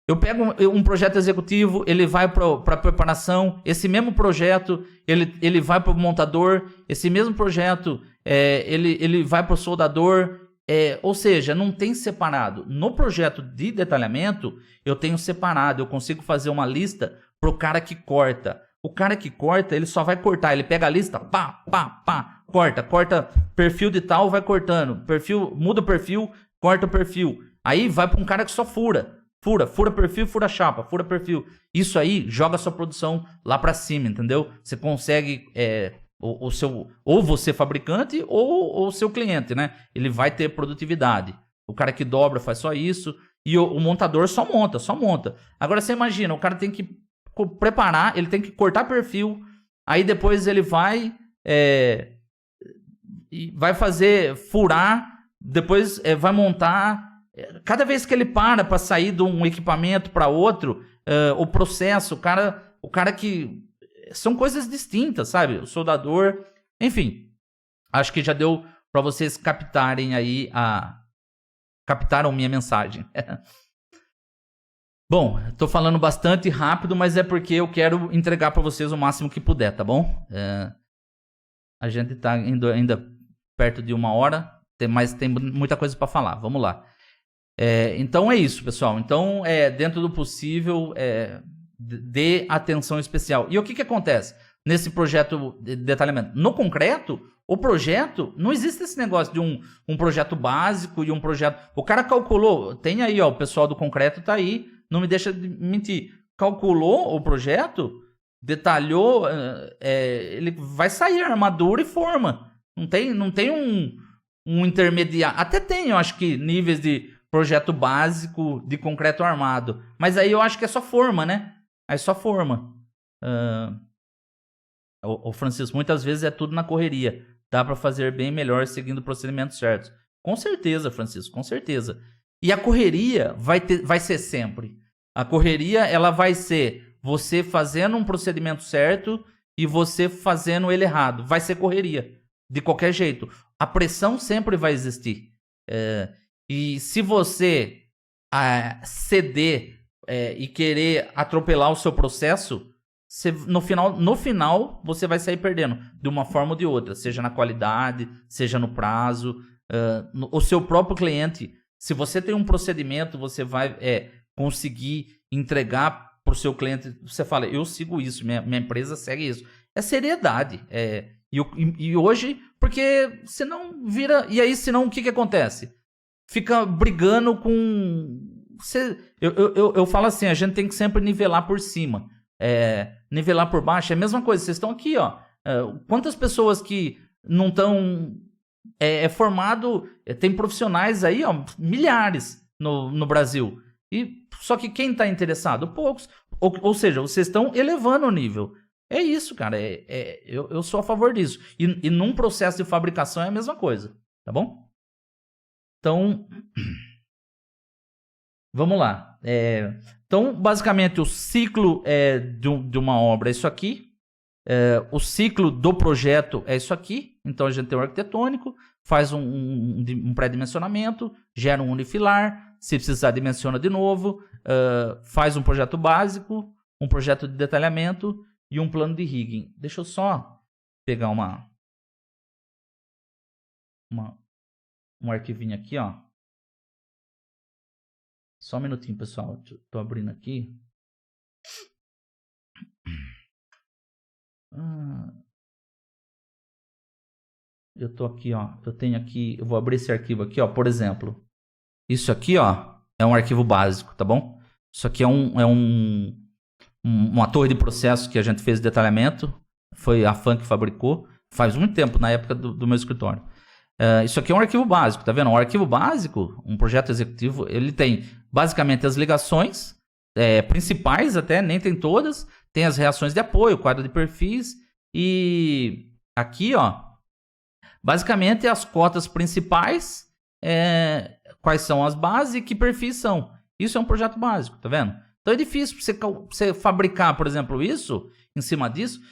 A: eu pego um projeto executivo, ele vai para preparação, esse mesmo projeto ele vai para o montador, esse mesmo projeto ele vai para o soldador, ou seja, não tem separado. No projeto de detalhamento, eu tenho separado, eu consigo fazer uma lista para o cara que corta. O cara que corta, ele só vai cortar, ele pega a lista, pá, corta perfil de tal, vai cortando, muda o perfil, corta o perfil. Aí vai para um cara que só fura perfil, fura chapa, fura perfil. Isso aí joga a sua produção lá para cima, entendeu? Você consegue, ou você fabricante ou o seu cliente, né? Ele vai ter produtividade. O cara que dobra faz só isso e o montador só monta. Agora você imagina, o cara tem que preparar, ele tem que cortar perfil, aí depois ele vai furar, depois vai montar. Cada vez que ele para sair de um equipamento para outro, o processo, o cara que... São coisas distintas, sabe? O soldador... Enfim, acho que já deu para vocês captarem aí captaram minha mensagem. Bom, estou falando bastante rápido, mas é porque eu quero entregar para vocês o máximo que puder, tá bom? A gente está indo ainda perto de 1 hora, mas tem muita coisa para falar. Vamos lá. Então é isso, pessoal. Então, dentro do possível, dê atenção especial. E o que acontece nesse projeto de detalhamento? No concreto, o projeto, não existe esse negócio de um projeto básico e um projeto... O cara calculou, tem aí, ó, o pessoal do concreto tá aí, não me deixa de mentir. Calculou o projeto, detalhou, ele vai sair armadura e forma. Não tem um intermediário. Até tem, eu acho que, níveis de projeto básico de concreto armado. Mas aí eu acho que é só forma, né? Aí só forma. O Francisco, muitas vezes é tudo na correria. Dá para fazer bem melhor seguindo o procedimento certo. Com certeza, Francisco, com certeza. E a correria vai ser sempre. A correria, ela vai ser você fazendo um procedimento certo e você fazendo ele errado. Vai ser correria, de qualquer jeito. A pressão sempre vai existir. E se você ceder e querer atropelar o seu processo, no final você vai sair perdendo, de uma forma ou de outra, seja na qualidade, seja no prazo. O seu próprio cliente, se você tem um procedimento, você vai conseguir entregar para o seu cliente. Você fala, eu sigo isso, minha empresa segue isso. É seriedade. E hoje, porque senão vira... E aí, senão, o que acontece? Fica brigando com... Eu falo assim, a gente tem que sempre nivelar por cima. Nivelar por baixo é a mesma coisa. Vocês estão aqui, ó. Quantas pessoas que não estão... formado... tem profissionais aí, ó, milhares no Brasil. Só que quem está interessado? Poucos. Ou seja, vocês estão elevando o nível. É isso, cara. Eu sou a favor disso. E num processo de fabricação é a mesma coisa. Tá bom? Então, vamos lá. Então, basicamente, o ciclo de uma obra é isso aqui. O ciclo do projeto é isso aqui. Então, a gente tem o arquitetônico, faz um pré-dimensionamento, gera um unifilar, se precisar dimensiona de novo, faz um projeto básico, um projeto de detalhamento e um plano de rigging. Deixa eu só pegar um arquivinho aqui, ó. Só um minutinho, pessoal. Tô abrindo aqui. Eu tô aqui, ó. Eu tenho aqui, eu vou abrir esse arquivo aqui, ó. Por exemplo, isso aqui, ó, é um arquivo básico, tá bom? Isso aqui é uma torre de processo que a gente fez de detalhamento. Foi a FAN que fabricou. Faz muito tempo, na época do meu escritório. Isso aqui é um arquivo básico, tá vendo? Um arquivo básico, um projeto executivo, ele tem basicamente as ligações principais, até, nem tem todas. Tem as reações de apoio, quadro de perfis. E aqui, ó, basicamente as cotas principais, quais são as bases e que perfis são. Isso é um projeto básico, tá vendo? Então é difícil você fabricar, por exemplo, isso, em cima disso.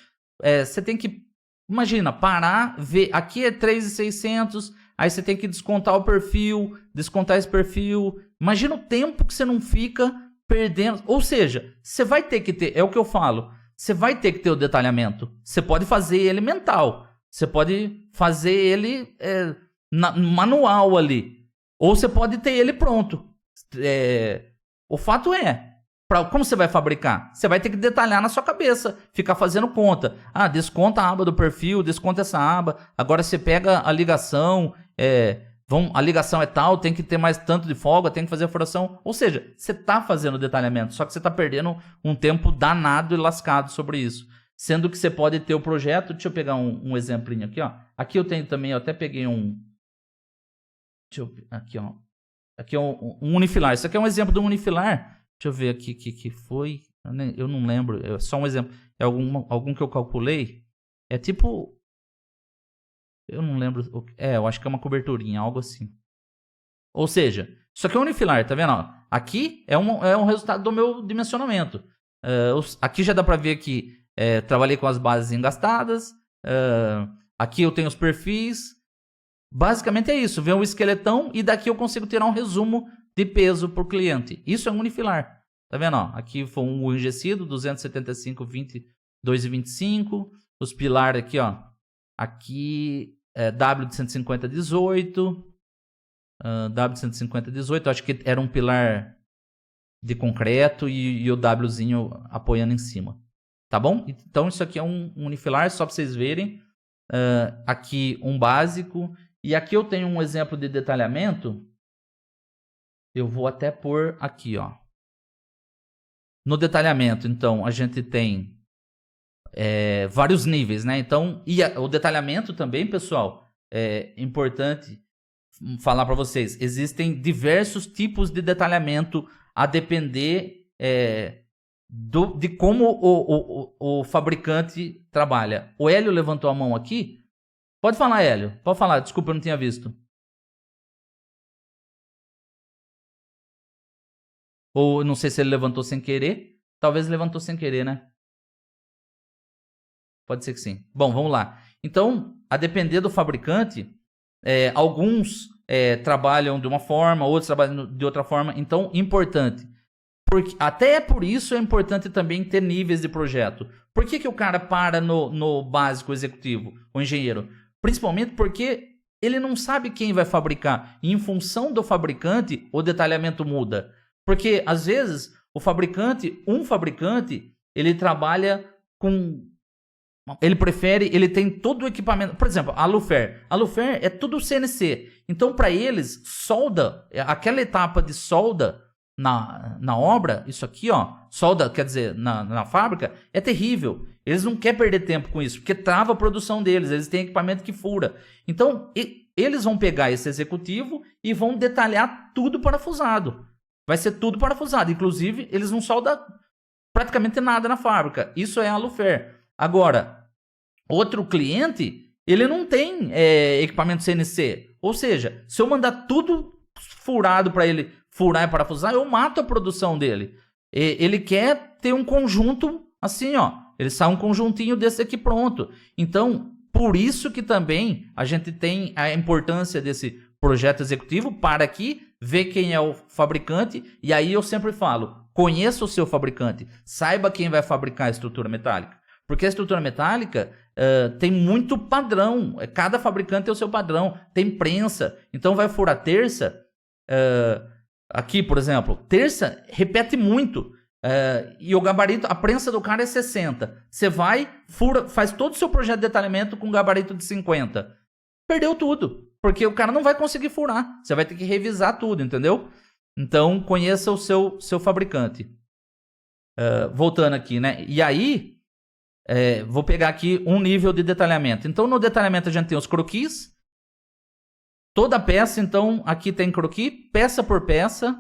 A: Você tem que, imagina, parar, ver, aqui é 3.600, aí você tem que descontar o perfil, descontar esse perfil. Imagina o tempo que você não fica perdendo. Ou seja, você vai ter que ter, é o que eu falo, você vai ter que ter o detalhamento. Você pode fazer ele mental, você pode fazer ele manual ali, ou você pode ter ele pronto. O fato como você vai fabricar? Você vai ter que detalhar na sua cabeça, ficar fazendo conta. Desconta a aba do perfil, desconta essa aba. Agora você pega a ligação, a ligação é tal, tem que ter mais tanto de folga, tem que fazer a furação. Ou seja, você está fazendo detalhamento, só que você está perdendo um tempo danado e lascado sobre isso. Sendo que você pode ter o projeto. Deixa eu pegar um exemplinho aqui, ó. Aqui eu tenho também, eu até peguei aqui, ó. Aqui é um unifilar. Isso aqui é um exemplo de um unifilar. Deixa eu ver aqui o que foi. Eu não lembro. É só um exemplo. É algum que eu calculei. É tipo... Eu não lembro. Eu acho que é uma coberturinha, algo assim. Ou seja, isso aqui é um unifilar, tá vendo? Ó, aqui é um resultado do meu dimensionamento. Aqui já dá pra ver que trabalhei com as bases engastadas. Aqui eu tenho os perfis. Basicamente é isso. Vem o esqueletão e daqui eu consigo tirar um resumo de peso por cliente. Isso é um unifilar. Tá vendo? Ó, aqui foi um enrijecido, 275, 20, 2,25. Os pilares aqui, ó. Aqui W de 150, 18. W de 150, 18. Acho que era um pilar de concreto e o Wzinho apoiando em cima. Tá bom? Então isso aqui é um unifilar, só para vocês verem. Aqui um básico. E aqui eu tenho um exemplo de detalhamento. Eu vou até pôr aqui, ó. No detalhamento, então, a gente tem vários níveis, né? Então, o detalhamento também, pessoal, é importante falar para vocês. Existem diversos tipos de detalhamento a depender de como o fabricante trabalha. O Hélio levantou a mão aqui. Pode falar, Hélio. Pode falar. Desculpa, eu não tinha visto. Ou não sei se ele levantou sem querer. Talvez levantou sem querer, né? Pode ser que sim. Bom, vamos lá. Então, a depender do fabricante, alguns trabalham de uma forma, outros trabalham de outra forma. Então, importante. Até por isso é importante também ter níveis de projeto. Por que o cara para no básico executivo, o engenheiro? Principalmente porque ele não sabe quem vai fabricar. E em função do fabricante, o detalhamento muda. Porque, às vezes, um fabricante, ele trabalha com... Ele tem todo o equipamento. Por exemplo, a Lufer. A Lufer é tudo CNC. Então, para eles, solda, aquela etapa de solda na obra, isso aqui, ó, solda, quer dizer, na fábrica, é terrível. Eles não querem perder tempo com isso, porque trava a produção deles. Eles têm equipamento que fura. Então, eles vão pegar esse executivo e vão detalhar tudo parafusado. Vai ser tudo parafusado. Inclusive, eles não soldam praticamente nada na fábrica. Isso é a Lufer. Agora, outro cliente, ele não tem equipamento CNC. Ou seja, se eu mandar tudo furado para ele furar e parafusar, eu mato a produção dele. Ele quer ter um conjunto assim, ó. Ele sai um conjuntinho desse aqui pronto. Então, por isso que também a gente tem a importância desse projeto executivo para que ver quem é o fabricante. E aí eu sempre falo, conheça o seu fabricante. Saiba quem vai fabricar a estrutura metálica. Porque a estrutura metálica tem muito padrão. Cada fabricante tem o seu padrão. Tem prensa. Então vai furar terça. Aqui, por exemplo, terça repete muito. E o gabarito, a prensa do cara é 60. Você vai, fura, faz todo o seu projeto de detalhamento com gabarito de 50. Perdeu tudo. Porque o cara não vai conseguir furar. Você vai ter que revisar tudo, entendeu? Então, conheça o seu fabricante. Voltando aqui, né? E aí, vou pegar aqui um nível de detalhamento. Então, no detalhamento a gente tem os croquis. Toda peça, então, aqui tem croquis, peça por peça.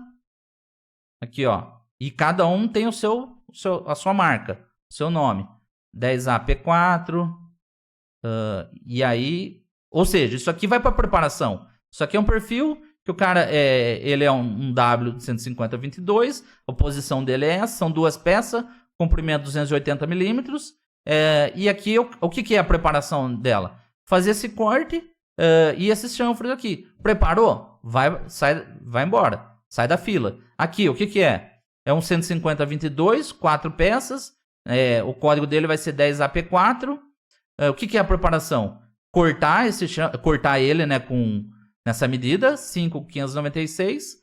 A: Aqui, ó. E cada um tem a sua marca, o seu nome. 10AP4. E aí... Ou seja, isso aqui vai para preparação. Isso aqui é um perfil que o cara ele é um W de 150-22. A posição dele é essa. São duas peças. Comprimento 280 milímetros. E aqui, o que é a preparação dela? Fazer esse corte e esses chanfres aqui. Preparou? Vai embora. Sai da fila. Aqui, o que é? É um 150-22, 4 peças. O código dele vai ser 10AP4. O que é a preparação? Cortar ele, né, nessa medida, 5,596.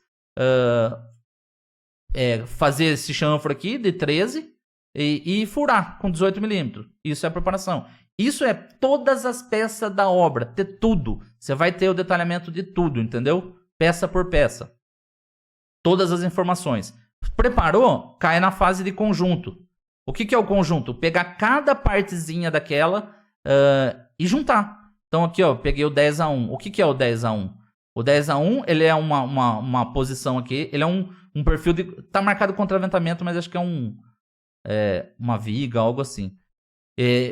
A: Fazer esse chanfro aqui de 13 e furar com 18 milímetros. Isso é a preparação. Isso é todas as peças da obra, ter tudo. Você vai ter o detalhamento de tudo, entendeu? Peça por peça. Todas as informações. Preparou? Cai na fase de conjunto. O que é o conjunto? Pegar cada partezinha daquela e juntar. Então aqui, ó, peguei o 10A1. O que é o 10A1? O 10A1, ele é uma posição aqui. Ele é um perfil de... Tá marcado contraventamento, mas acho que é uma viga, algo assim.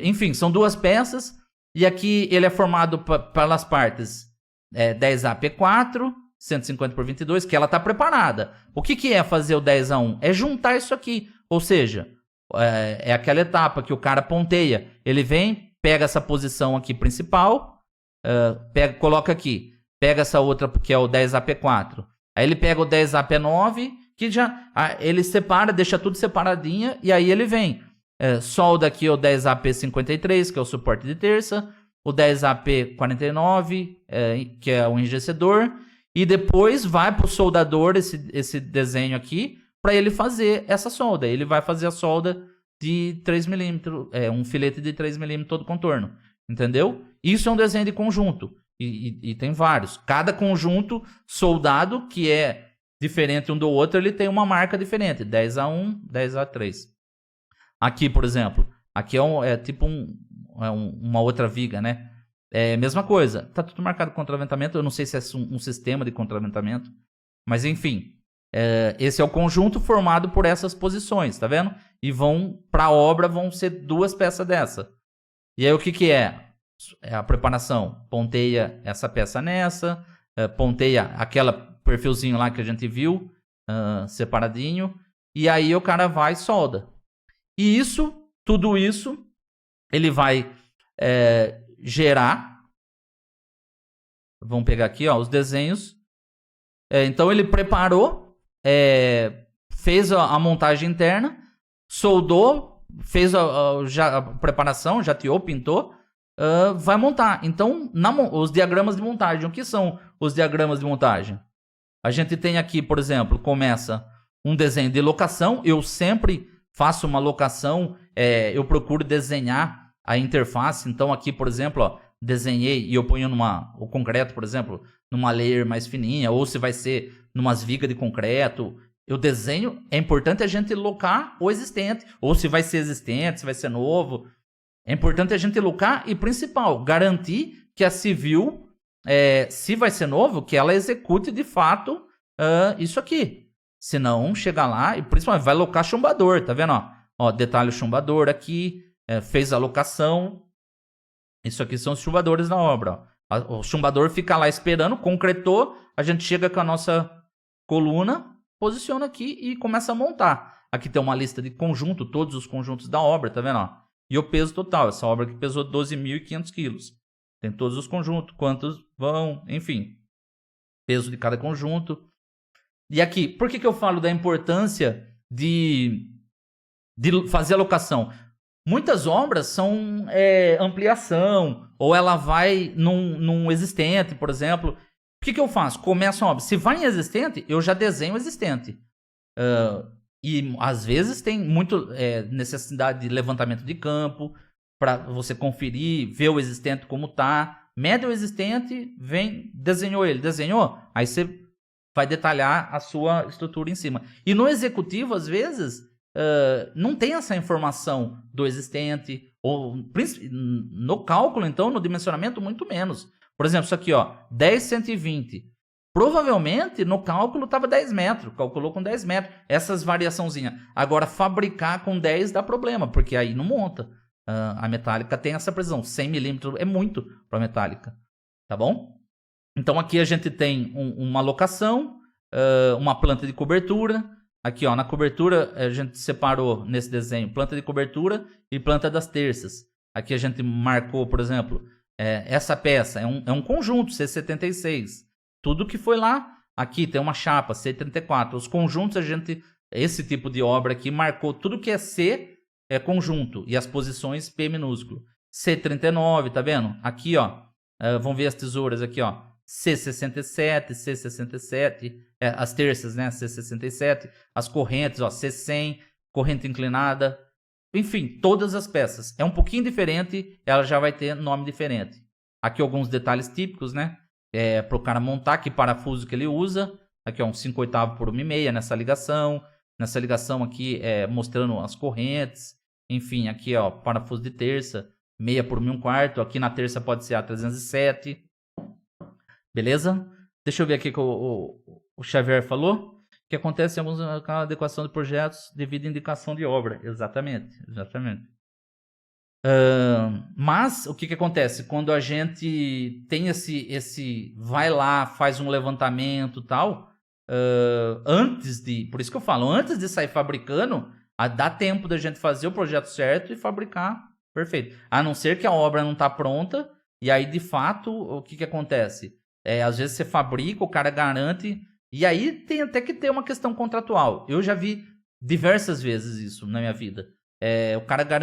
A: Enfim, são duas peças. E aqui ele é formado pelas partes 10AP4, 150/22, que ela tá preparada. O que é fazer o 10A1? É juntar isso aqui. Ou seja, é aquela etapa que o cara ponteia. Ele vem... Pega essa posição aqui principal, coloca aqui. Pega essa outra que é o 10AP4. Aí ele pega o 10AP9, que já ele separa, deixa tudo separadinha. E aí ele vem. Solda aqui o 10AP53, que é o suporte de terça. O 10AP49, que é o enrijecedor. E depois vai para o soldador esse desenho aqui, para ele fazer essa solda. Ele vai fazer a solda de 3 milímetros, um filete de 3 milímetros todo contorno, entendeu? Isso é um desenho de conjunto, e tem vários. Cada conjunto soldado, que é diferente um do outro, ele tem uma marca diferente, 10A1, 10A3. Aqui, por exemplo, aqui é tipo uma outra viga, né? Mesma coisa, tá tudo marcado com contraventamento, eu não sei se é um sistema de contraventamento, mas enfim... esse é o conjunto formado por essas posições, tá vendo? E para a obra vão ser duas peças dessa. E aí o que é? É a preparação. Ponteia essa peça nessa, ponteia aquela perfilzinho lá que a gente viu, separadinho, e aí o cara vai e solda. E tudo isso, ele vai gerar. Vamos pegar aqui, ó, os desenhos. Então ele preparou, fez a montagem interna, soldou, fez a preparação, jateou, pintou, vai montar. Então, os diagramas de montagem. O que são os diagramas de montagem? A gente tem aqui, por exemplo, começa um desenho de locação. Eu sempre faço uma locação, eu procuro desenhar a interface. Então aqui, por exemplo, ó, desenhei e eu ponho o concreto, por exemplo, numa layer mais fininha, ou se vai ser numas vigas de concreto. Eu desenho, é importante a gente locar o existente, ou se vai ser existente, se vai ser novo. É importante a gente locar e, principal, garantir que a civil, se vai ser novo, que ela execute de fato isso aqui. Se não, chegar lá e principalmente vai locar chumbador, tá vendo? Ó, detalhe o chumbador aqui, fez a locação. Isso aqui são os chumbadores na obra. Ó. O chumbador fica lá esperando, concretou, a gente chega com a nossa coluna, posiciona aqui e começa a montar. Aqui tem uma lista de conjunto, todos os conjuntos da obra, tá vendo? Ó? E o peso total, essa obra aqui pesou 12.500 quilos. Tem todos os conjuntos, quantos vão, enfim. Peso de cada conjunto. E aqui, por que eu falo da importância de fazer a locação? Muitas obras são ampliação, ou ela vai num existente, por exemplo. O que eu faço? Começo a obra. Se vai em existente, eu já desenho o existente. E às vezes tem muito necessidade de levantamento de campo, para você conferir, ver o existente como está. Mede o existente, desenhou ele. Desenhou? Aí você vai detalhar a sua estrutura em cima. E no executivo, às vezes, não tem essa informação do existente. Ou no cálculo, então, no dimensionamento, muito menos. Por exemplo, isso aqui, ó, 10, 120. Provavelmente, no cálculo, estava 10 metros. Calculou com 10 metros. Essas variaçãozinhas. Agora, fabricar com 10 dá problema, porque aí não monta. A metálica tem essa precisão. 100 milímetros é muito para a metálica. Tá bom? Então, aqui a gente tem uma locação, uma planta de cobertura. Aqui, ó, na cobertura, a gente separou nesse desenho planta de cobertura e planta das terças. Aqui a gente marcou, por exemplo, essa peça. É um conjunto, C76. Tudo que foi lá. Aqui tem uma chapa, C34. Os conjuntos, esse tipo de obra aqui, marcou tudo que é C, é conjunto. E as posições P minúsculo. C39, tá vendo? Aqui, ó. Vamos ver as tesouras aqui, ó. C67, C67, as terças, né? C67, as correntes, ó, C100, corrente inclinada, enfim, todas as peças. É um pouquinho diferente, ela já vai ter nome diferente. Aqui alguns detalhes típicos, né? Para o cara montar, que parafuso que ele usa. Aqui, ó, um 5/8 por 1,5 nessa ligação. Nessa ligação aqui, mostrando as correntes. Enfim, aqui, ó, parafuso de terça, 0,5 por 1,4. Aqui na terça pode ser a 307. Beleza? Deixa eu ver aqui o que o Xavier falou. Que acontece em alguns adequação de projetos devido à indicação de obra. Exatamente. Mas o que acontece? Quando a gente tem vai lá, faz um levantamento e tal, por isso que eu falo, antes de sair fabricando, dá tempo da gente fazer o projeto certo e fabricar perfeito. A não ser que a obra não está pronta, e aí de fato, o que acontece? Às vezes você fabrica, o cara garante, e aí tem até que ter uma questão contratual. Eu já vi diversas vezes isso na minha vida.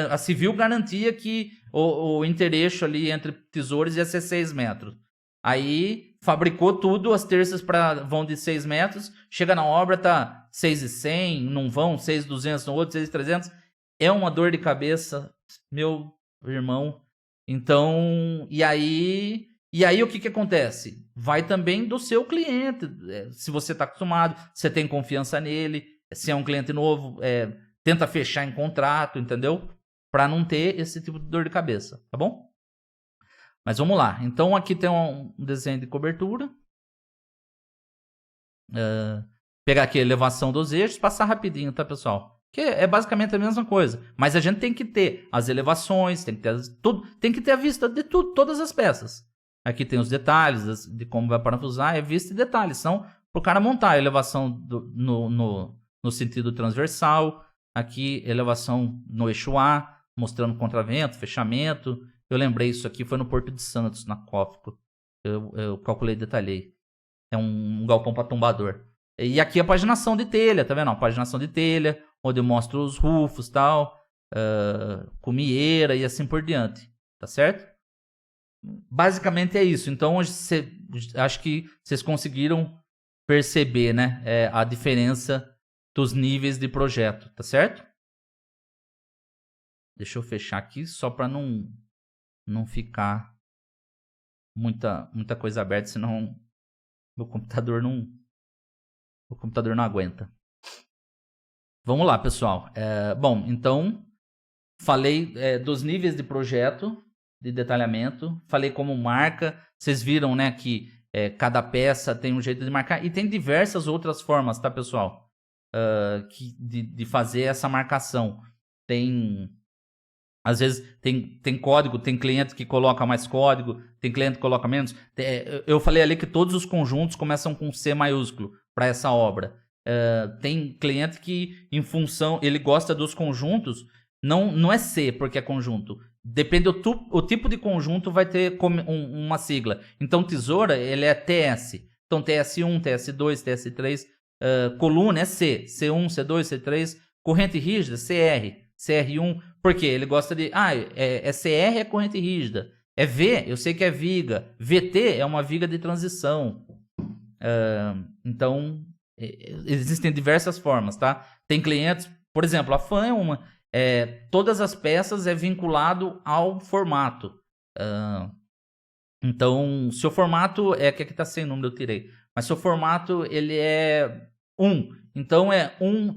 A: A civil garantia que o intereixo ali entre tesouros ia ser 6 metros. Aí fabricou tudo, as terças vão de 6 metros, chega na obra, tá 6,100, não vão, 6,200 no outro, 6,300. É uma dor de cabeça, meu irmão. Então, e aí o que acontece? Vai também do seu cliente. Se você está acostumado, você tem confiança nele. Se é um cliente novo, tenta fechar em contrato, entendeu? Para não ter esse tipo de dor de cabeça, tá bom? Mas vamos lá. Então aqui tem um desenho de cobertura. Pegar aqui a elevação dos eixos, passar rapidinho, tá, pessoal? Que é basicamente a mesma coisa. Mas a gente tem que ter as elevações, tem que ter a vista de tudo, todas as peças. Aqui tem os detalhes de como vai parafusar, vista e detalhes. São para o cara montar a elevação no sentido transversal. Aqui, elevação no eixo A, mostrando contravento, fechamento. Eu lembrei isso aqui, foi no Porto de Santos, na COFCO. Eu calculei e detalhei. É um galpão para tombador. E aqui a paginação de telha, tá vendo? A paginação de telha, onde eu mostro os rufos e tal, cumieira e assim por diante, tá certo? Basicamente é isso. Então, acho que vocês conseguiram perceber, né, a diferença dos níveis de projeto, tá certo? Deixa eu fechar aqui só para não ficar muita coisa aberta, senão meu computador não aguenta. Vamos lá, pessoal. Bom, então falei dos níveis de projeto, de detalhamento, falei como marca. Vocês viram, né, que cada peça tem um jeito de marcar e tem diversas outras formas, tá, pessoal? De fazer essa marcação. Às vezes tem código, tem cliente que coloca mais código, tem cliente que coloca menos. Eu falei ali que todos os conjuntos começam com C maiúsculo para essa obra. Tem cliente que, em função, ele gosta dos conjuntos, não é C porque é conjunto. Depende o tipo de conjunto, vai ter uma sigla. Então, tesoura, ele é TS. Então, TS1, TS2, TS3. Coluna é C. C1, C2, C3. Corrente rígida, CR. CR1, porque ele gosta de... CR é corrente rígida. É V, eu sei que é viga. VT é uma viga de transição. Então, existem diversas formas, tá? Tem clientes, por exemplo, a FAN é uma... todas as peças é vinculado ao formato. Então, se o formato que aqui está sem número, eu tirei. Mas se o formato, ele é 1. Então,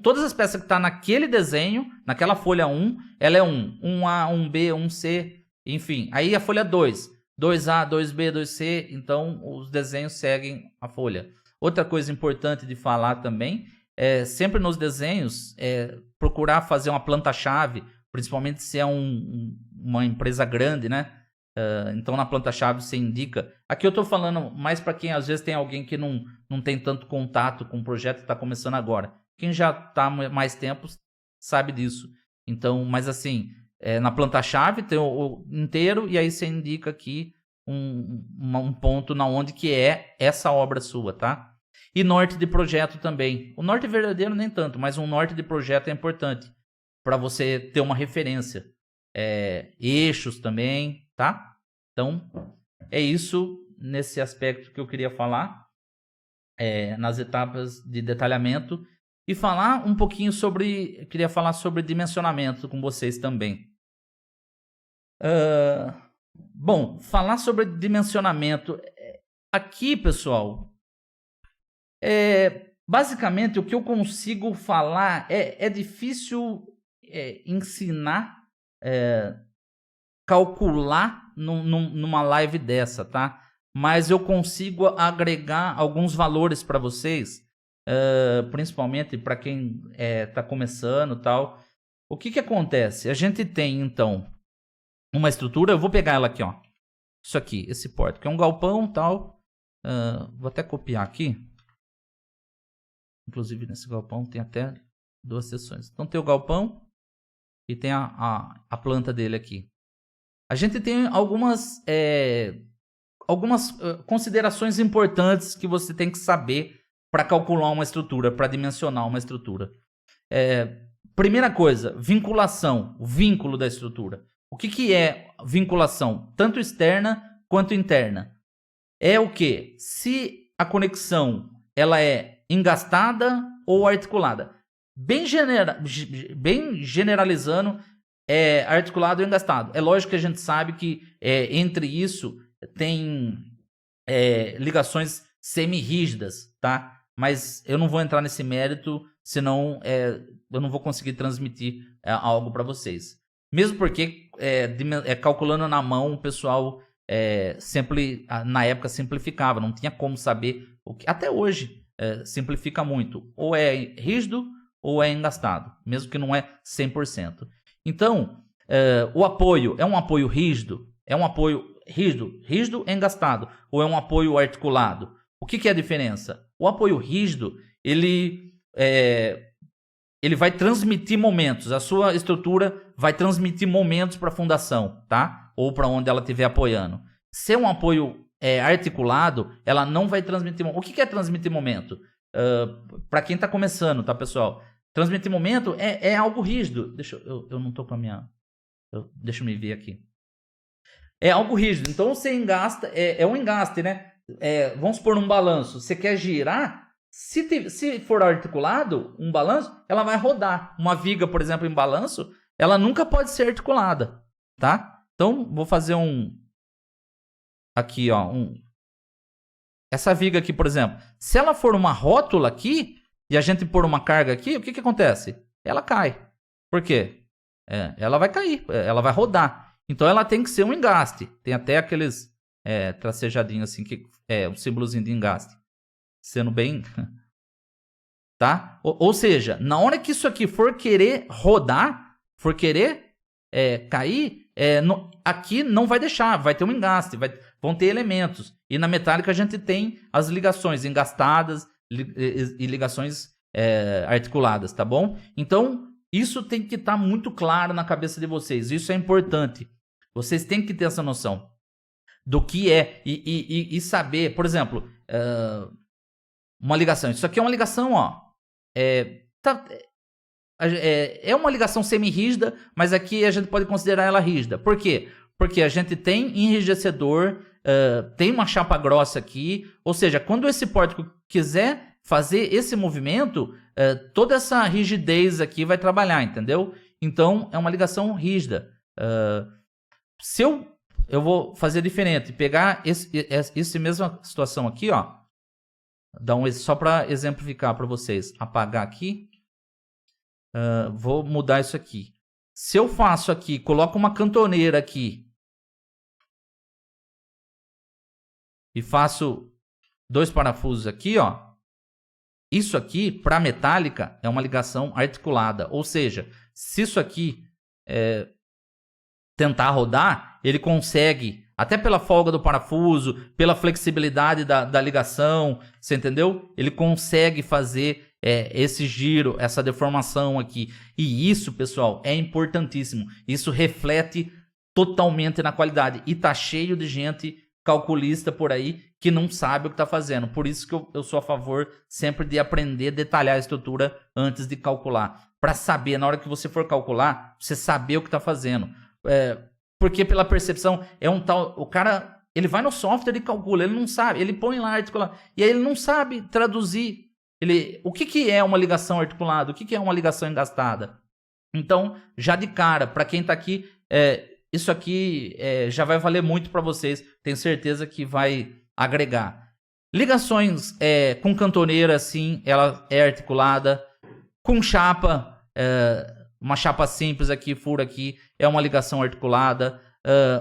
A: todas as peças que estão naquele desenho, naquela folha 1, ela é 1. 1A, 1B, 1C, enfim. Aí a folha 2. 2A, 2B, 2C. Então, os desenhos seguem a folha. Outra coisa importante de falar também, sempre nos desenhos, procurar fazer uma planta-chave, principalmente se é uma empresa grande, né? Então, na planta-chave você indica... Aqui eu estou falando mais para quem, às vezes, tem alguém que não tem tanto contato com o projeto que está começando agora. Quem já está mais tempo sabe disso. Então, mas assim, na planta-chave tem o inteiro e aí você indica aqui um ponto na onde que é essa obra sua, tá? E norte de projeto também. O norte verdadeiro nem tanto, mas um norte de projeto é importante para você ter uma referência. Eixos também, tá? Então, é isso nesse aspecto que eu queria falar, nas etapas de detalhamento, e falar um pouquinho queria falar sobre dimensionamento com vocês também. Bom, falar sobre dimensionamento, aqui, pessoal, basicamente o que eu consigo falar é difícil ensinar, calcular numa live dessa, tá? Mas eu consigo agregar alguns valores para vocês, principalmente para quem está começando e tal. O que acontece? A gente tem, então, uma estrutura, eu vou pegar ela aqui, ó. Isso aqui, esse porto, que é um galpão e tal. Vou até copiar aqui. Inclusive, nesse galpão tem até 2 seções. Então, tem o galpão e tem a planta dele aqui. A gente tem algumas considerações importantes que você tem que saber para calcular uma estrutura, para dimensionar uma estrutura. Primeira coisa, vinculação, o vínculo da estrutura. O que é vinculação? Tanto externa quanto interna. É o quê? Se a conexão ela é engastada ou articulada. Bem generalizando, articulado ou engastado. É lógico que a gente sabe que entre isso tem ligações semi-rígidas, tá? Mas eu não vou entrar nesse mérito, senão eu não vou conseguir transmitir algo para vocês. Mesmo porque calculando na mão, o pessoal sempre, na época, simplificava. Não tinha como saber. Até hoje simplifica muito. Ou é rígido ou é engastado, mesmo que não é 100%. Então, o apoio é um apoio rígido? É um apoio rígido engastado? Ou é um apoio articulado? O que é a diferença? O apoio rígido, ele ele vai transmitir momentos. A sua estrutura vai transmitir momentos para a fundação, tá? Ou para onde ela estiver apoiando. Se é um apoio articulado, ela não vai transmitir momento. O que é transmitir momento? Para quem está começando, tá, pessoal? Transmitir momento é algo rígido. Eu não estou com a minha... deixa eu me ver aqui. É algo rígido. Então você engasta... É um engaste, né? Vamos supor num balanço. Você quer girar... Se for articulado, um balanço, ela vai rodar. Uma viga, por exemplo, em balanço, ela nunca pode ser articulada, tá? Então, vou fazer aqui, ó. Essa viga aqui, por exemplo, se ela for uma rótula aqui, e a gente pôr uma carga aqui, o que acontece? Ela cai. Por quê? Ela vai cair, ela vai rodar. Então, ela tem que ser um engaste. Tem até aqueles tracejadinhos assim, um símbolozinho de engaste. Sendo bem... tá? Ou seja, na hora que isso aqui for querer rodar, for querer cair, aqui não vai deixar, vai ter um engaste, vão ter elementos. E na metálica a gente tem as ligações engastadas e ligações articuladas, tá bom? Então, isso tem que estar muito claro na cabeça de vocês. Isso é importante. Vocês têm que ter essa noção do que é e saber, por exemplo... uma ligação. Isso aqui é uma ligação, ó. É uma ligação semi-rígida, mas aqui a gente pode considerar ela rígida. Por quê? Porque a gente tem enrijecedor, tem uma chapa grossa aqui. Ou seja, quando esse pórtico quiser fazer esse movimento, toda essa rigidez aqui vai trabalhar, entendeu? Então, é uma ligação rígida. Se eu vou fazer diferente, pegar essa mesma situação aqui, ó. Só para exemplificar para vocês. Apagar aqui. Vou mudar isso aqui. Se eu faço aqui, coloco uma cantoneira aqui. E faço 2 parafusos aqui, ó. Isso aqui, para metálica, é uma ligação articulada. Ou seja, se isso aqui tentar rodar, ele consegue... Até pela folga do parafuso, pela flexibilidade da ligação, você entendeu? Ele consegue fazer esse giro, essa deformação aqui. E isso, pessoal, é importantíssimo. Isso reflete totalmente na qualidade. E tá cheio de gente calculista por aí que não sabe o que está fazendo. Por isso que eu sou a favor sempre de aprender a detalhar a estrutura antes de calcular. Para saber, na hora que você for calcular, você saber o que está fazendo. Porque pela percepção, o cara, ele vai no software e calcula, ele não sabe, ele põe lá articular, e aí ele não sabe traduzir o que é uma ligação articulada, o que é uma ligação engastada. Então, já de cara, para quem está aqui, isso aqui já vai valer muito para vocês, tenho certeza que vai agregar. Ligações com cantoneira, sim, ela é articulada, com chapa, uma chapa simples aqui, furo aqui, é uma ligação articulada.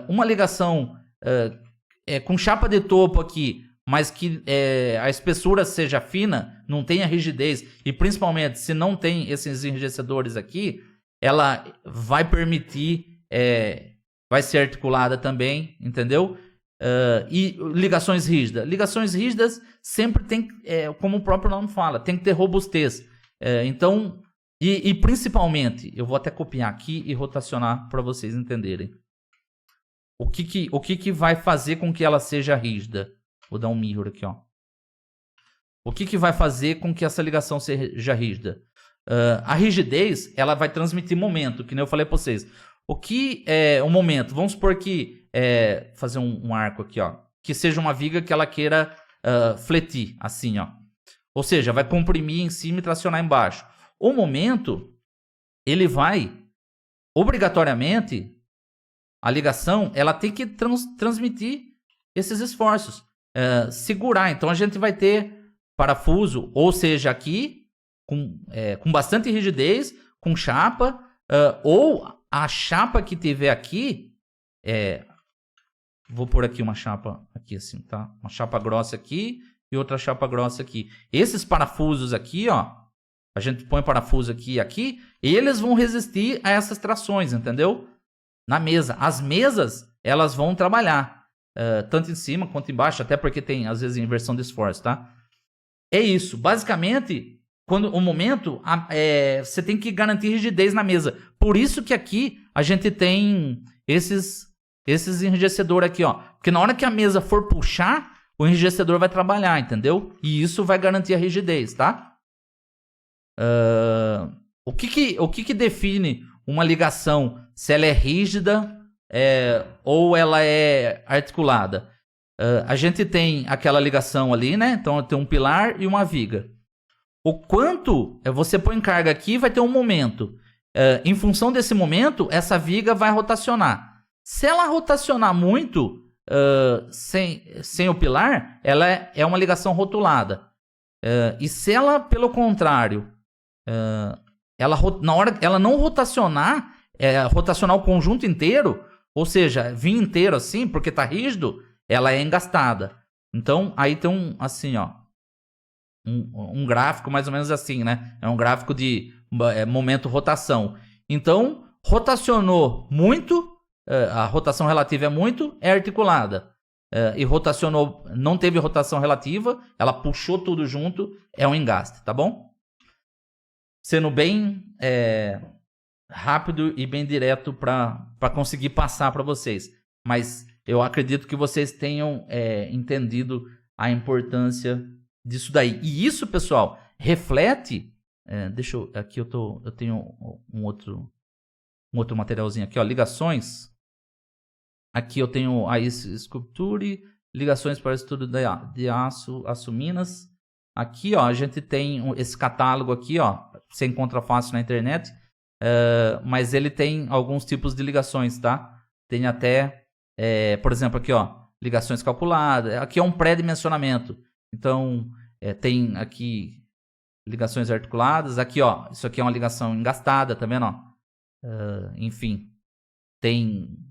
A: Uma ligação com chapa de topo aqui, mas que a espessura seja fina, não tenha rigidez, e principalmente se não tem esses enrijecedores aqui, ela vai permitir, vai ser articulada também, entendeu? E ligações rígidas. Ligações rígidas sempre tem, como o próprio nome fala, tem que ter robustez. Então... E principalmente, eu vou até copiar aqui e rotacionar para vocês entenderem. O que vai fazer com que ela seja rígida? Vou dar um mirror aqui, ó. O que vai fazer com que essa ligação seja rígida? A rigidez, ela vai transmitir momento, que nem eu falei para vocês. O que é o momento? Vamos supor que... fazer um arco aqui, ó. Que seja uma viga que ela queira fletir, assim, ó. Ou seja, vai comprimir em cima e tracionar embaixo. O momento, ele vai, obrigatoriamente, a ligação, ela tem que transmitir esses esforços, segurar. Então, a gente vai ter parafuso, ou seja, aqui, com bastante rigidez, com chapa, ou a chapa que tiver aqui, vou pôr aqui uma chapa, aqui assim, tá? Uma chapa grossa aqui e outra chapa grossa aqui. Esses parafusos aqui, ó, a gente põe parafuso aqui e aqui, e eles vão resistir a essas trações, entendeu? Na mesa. As mesas, elas vão trabalhar, tanto em cima quanto embaixo, até porque tem, às vezes, inversão de esforço, tá? É isso. Basicamente, quando o momento, você tem que garantir rigidez na mesa. Por isso que aqui a gente tem esses enrijecedores aqui, ó. Porque na hora que a mesa for puxar, o enrijecedor vai trabalhar, entendeu? E isso vai garantir a rigidez, tá? O que define uma ligação, se ela é rígida ou ela é articulada? A gente tem aquela ligação ali, né? Então tem um pilar e uma viga. O quanto você põe carga aqui, vai ter um momento. Em função desse momento, essa viga vai rotacionar. Se ela rotacionar muito sem o pilar, ela é uma ligação rotulada. E se ela, pelo contrário, na hora ela não rotacionar, rotacionar o conjunto inteiro, ou seja, vir inteiro assim, porque está rígido, ela é engastada. Então, aí tem assim, ó, um gráfico mais ou menos assim, né? É um gráfico de momento rotação. Então, rotacionou muito, a rotação relativa é muito, é articulada. E rotacionou, não teve rotação relativa, ela puxou tudo junto, é um engaste, tá bom? Sendo bem rápido e bem direto para conseguir passar para vocês. Mas eu acredito que vocês tenham entendido a importância disso daí. E isso, pessoal, reflete... aqui eu tenho um outro materialzinho aqui, ó, ligações. Aqui eu tenho a Sculpture, ligações para estudo de aço minas. Aqui, ó, a gente tem esse catálogo aqui, ó, você encontra fácil na internet, mas ele tem alguns tipos de ligações, tá? Tem até, por exemplo, aqui, ó, ligações calculadas. Aqui é um pré-dimensionamento. Então, tem aqui ligações articuladas. Aqui, ó, isso aqui é uma ligação engastada, tá vendo, ó? Enfim, tem...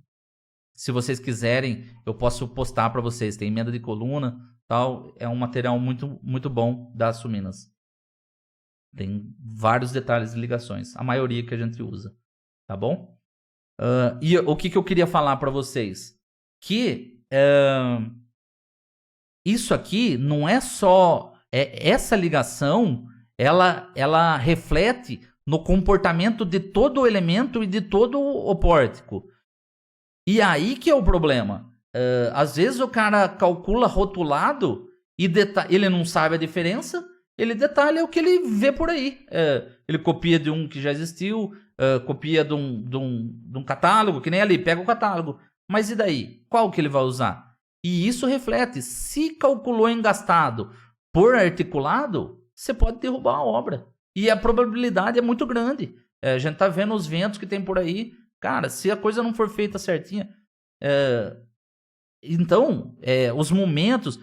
A: Se vocês quiserem, eu posso postar para vocês. Tem emenda de coluna, tal. É um material muito, muito bom da Aço Minas. Tem vários detalhes de ligações. A maioria que a gente usa, tá bom? E o que eu queria falar para vocês? Que isso aqui não é só... essa ligação, ela reflete no comportamento de todo o elemento e de todo o pórtico. E aí que é o problema. Às vezes o cara calcula rotulado e ele não sabe a diferença, ele detalha o que ele vê por aí. Ele copia de um que já existiu, copia de um catálogo, que nem ali, pega o catálogo. Mas e daí? Qual que ele vai usar? E isso reflete. Se calculou engastado por articulado, você pode derrubar a obra. E a probabilidade é muito grande. A gente está vendo os ventos que tem por aí. Cara, se a coisa não for feita certinha... Então, os momentos...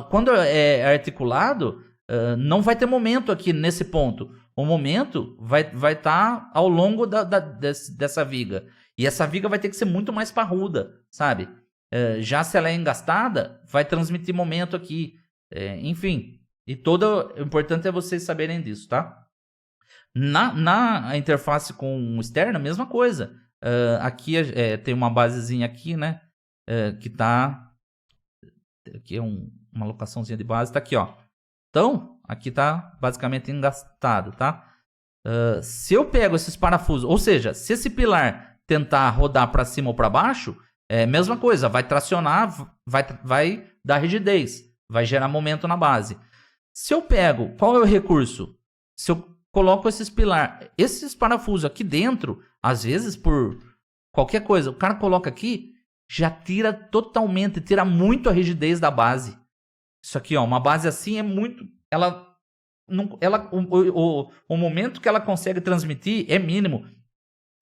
A: Quando é articulado, não vai ter momento aqui nesse ponto. O momento vai estar ao longo dessa viga. E essa viga vai ter que ser muito mais parruda, sabe? Já se ela é engastada, vai transmitir momento aqui. Enfim, o importante é vocês saberem disso, tá? Na interface com externa, mesma coisa. Aqui tem uma basezinha aqui, né? Que tá... Aqui é uma locaçãozinha de base, tá aqui, ó. Então, aqui tá basicamente engastado, tá? Se eu pego esses parafusos, ou seja, se esse pilar tentar rodar para cima ou para baixo, mesma coisa, vai tracionar, vai dar rigidez, vai gerar momento na base. Se eu pego, qual é o recurso? Se eu coloco esses parafusos aqui dentro, às vezes por qualquer coisa, o cara coloca aqui, já tira totalmente, tira muito a rigidez da base. Isso aqui, ó, uma base assim é muito... O momento que ela consegue transmitir é mínimo.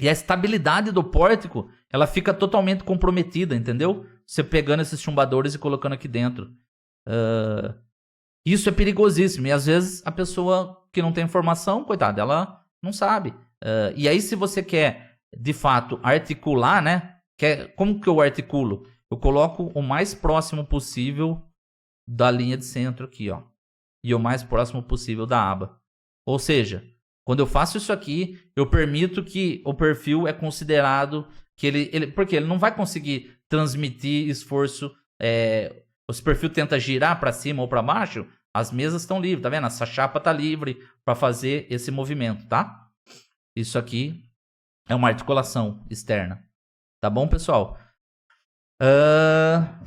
A: E a estabilidade do pórtico, ela fica totalmente comprometida, entendeu? Você pegando esses chumbadores e colocando aqui dentro. Isso é perigosíssimo. E às vezes a pessoa que não tem informação, coitada, ela não sabe. E aí se você quer, de fato, articular, né? Como que eu articulo? Eu coloco o mais próximo possível da linha de centro aqui, ó. E o mais próximo possível da aba. Ou seja, quando eu faço isso aqui, eu permito que o perfil é considerado que porque ele não vai conseguir transmitir esforço. O perfil tenta girar para cima ou para baixo, As mesas estão livres, tá vendo? Essa chapa tá livre para fazer esse movimento, tá? Isso aqui é uma articulação externa. Tá bom, pessoal?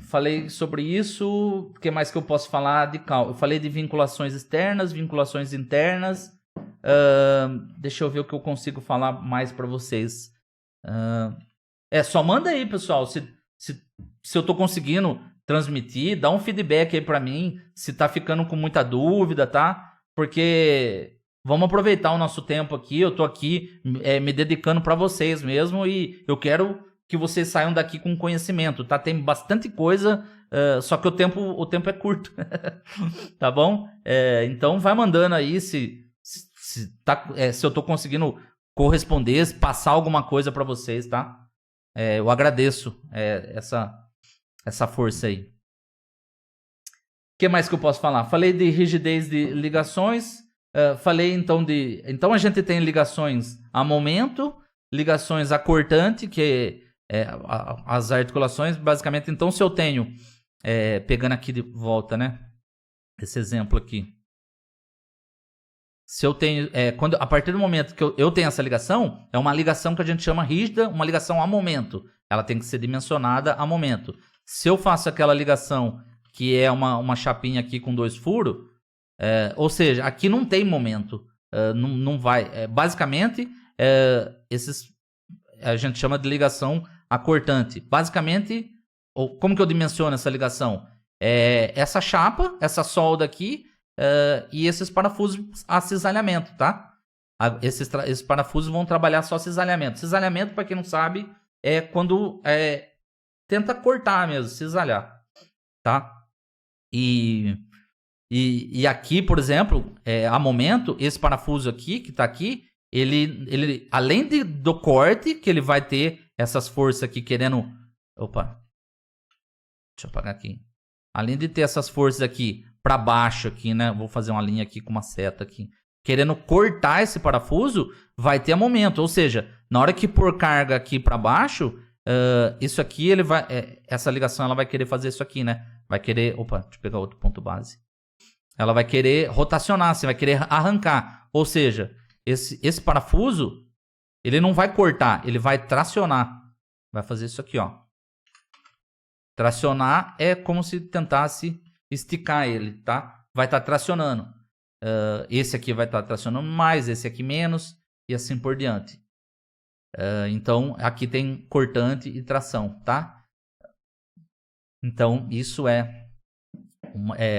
A: Falei sobre isso. O que mais que eu posso falar de cálculo? Eu falei de vinculações externas, vinculações internas. Deixa eu ver o que eu consigo falar mais para vocês. Só manda aí, pessoal. Se eu tô conseguindo transmitir, dá um feedback aí para mim. Se tá ficando com muita dúvida, tá? Porque vamos aproveitar o nosso tempo aqui. Eu tô aqui me dedicando para vocês mesmo e eu quero que vocês saiam daqui com conhecimento, tá? Tem bastante coisa, só que o tempo é curto, tá bom? Então vai mandando aí se eu tô conseguindo corresponder, passar alguma coisa para vocês, tá? Eu agradeço essa força aí. O que mais que eu posso falar? Falei de rigidez de ligações, falei então a gente tem ligações a momento, ligações a cortante, que as articulações, basicamente. Então, se eu tenho, pegando aqui de volta, né, esse exemplo aqui, se eu tenho, a partir do momento que eu tenho essa ligação, é uma ligação que a gente chama rígida, uma ligação a momento, ela tem que ser dimensionada a momento. Se eu faço aquela ligação que é uma chapinha aqui com 2 furos, ou seja, aqui não tem momento, não vai, basicamente, a gente chama de ligação a cortante. Basicamente, como que eu dimensiono essa ligação? Essa chapa, essa solda aqui, e esses parafusos a cisalhamento, tá? Esses parafusos vão trabalhar só cisalhamento. Cisalhamento, para quem não sabe, é quando tenta cortar mesmo, cisalhar, tá? E aqui, por exemplo, a momento, esse parafuso aqui, que tá aqui, ele além do corte, que ele vai ter essas forças aqui querendo... Opa! Deixa eu apagar aqui. Além de ter essas forças aqui para baixo aqui, né? Vou fazer uma linha aqui com uma seta aqui. Querendo cortar esse parafuso, vai ter momento. Ou seja, na hora que pôr carga aqui para baixo, isso aqui, ele vai... essa ligação, ela vai querer fazer isso aqui, né? Vai querer... Opa, deixa eu pegar outro ponto base. Ela vai querer rotacionar, você vai querer arrancar. Ou seja, esse parafuso, ele não vai cortar, ele vai tracionar. Vai fazer isso aqui, ó. Tracionar é como se tentasse esticar ele, tá? Vai estar tracionando. Esse aqui vai estar tracionando mais, esse aqui menos, e assim por diante. Então, aqui tem cortante e tração, tá? Então, isso é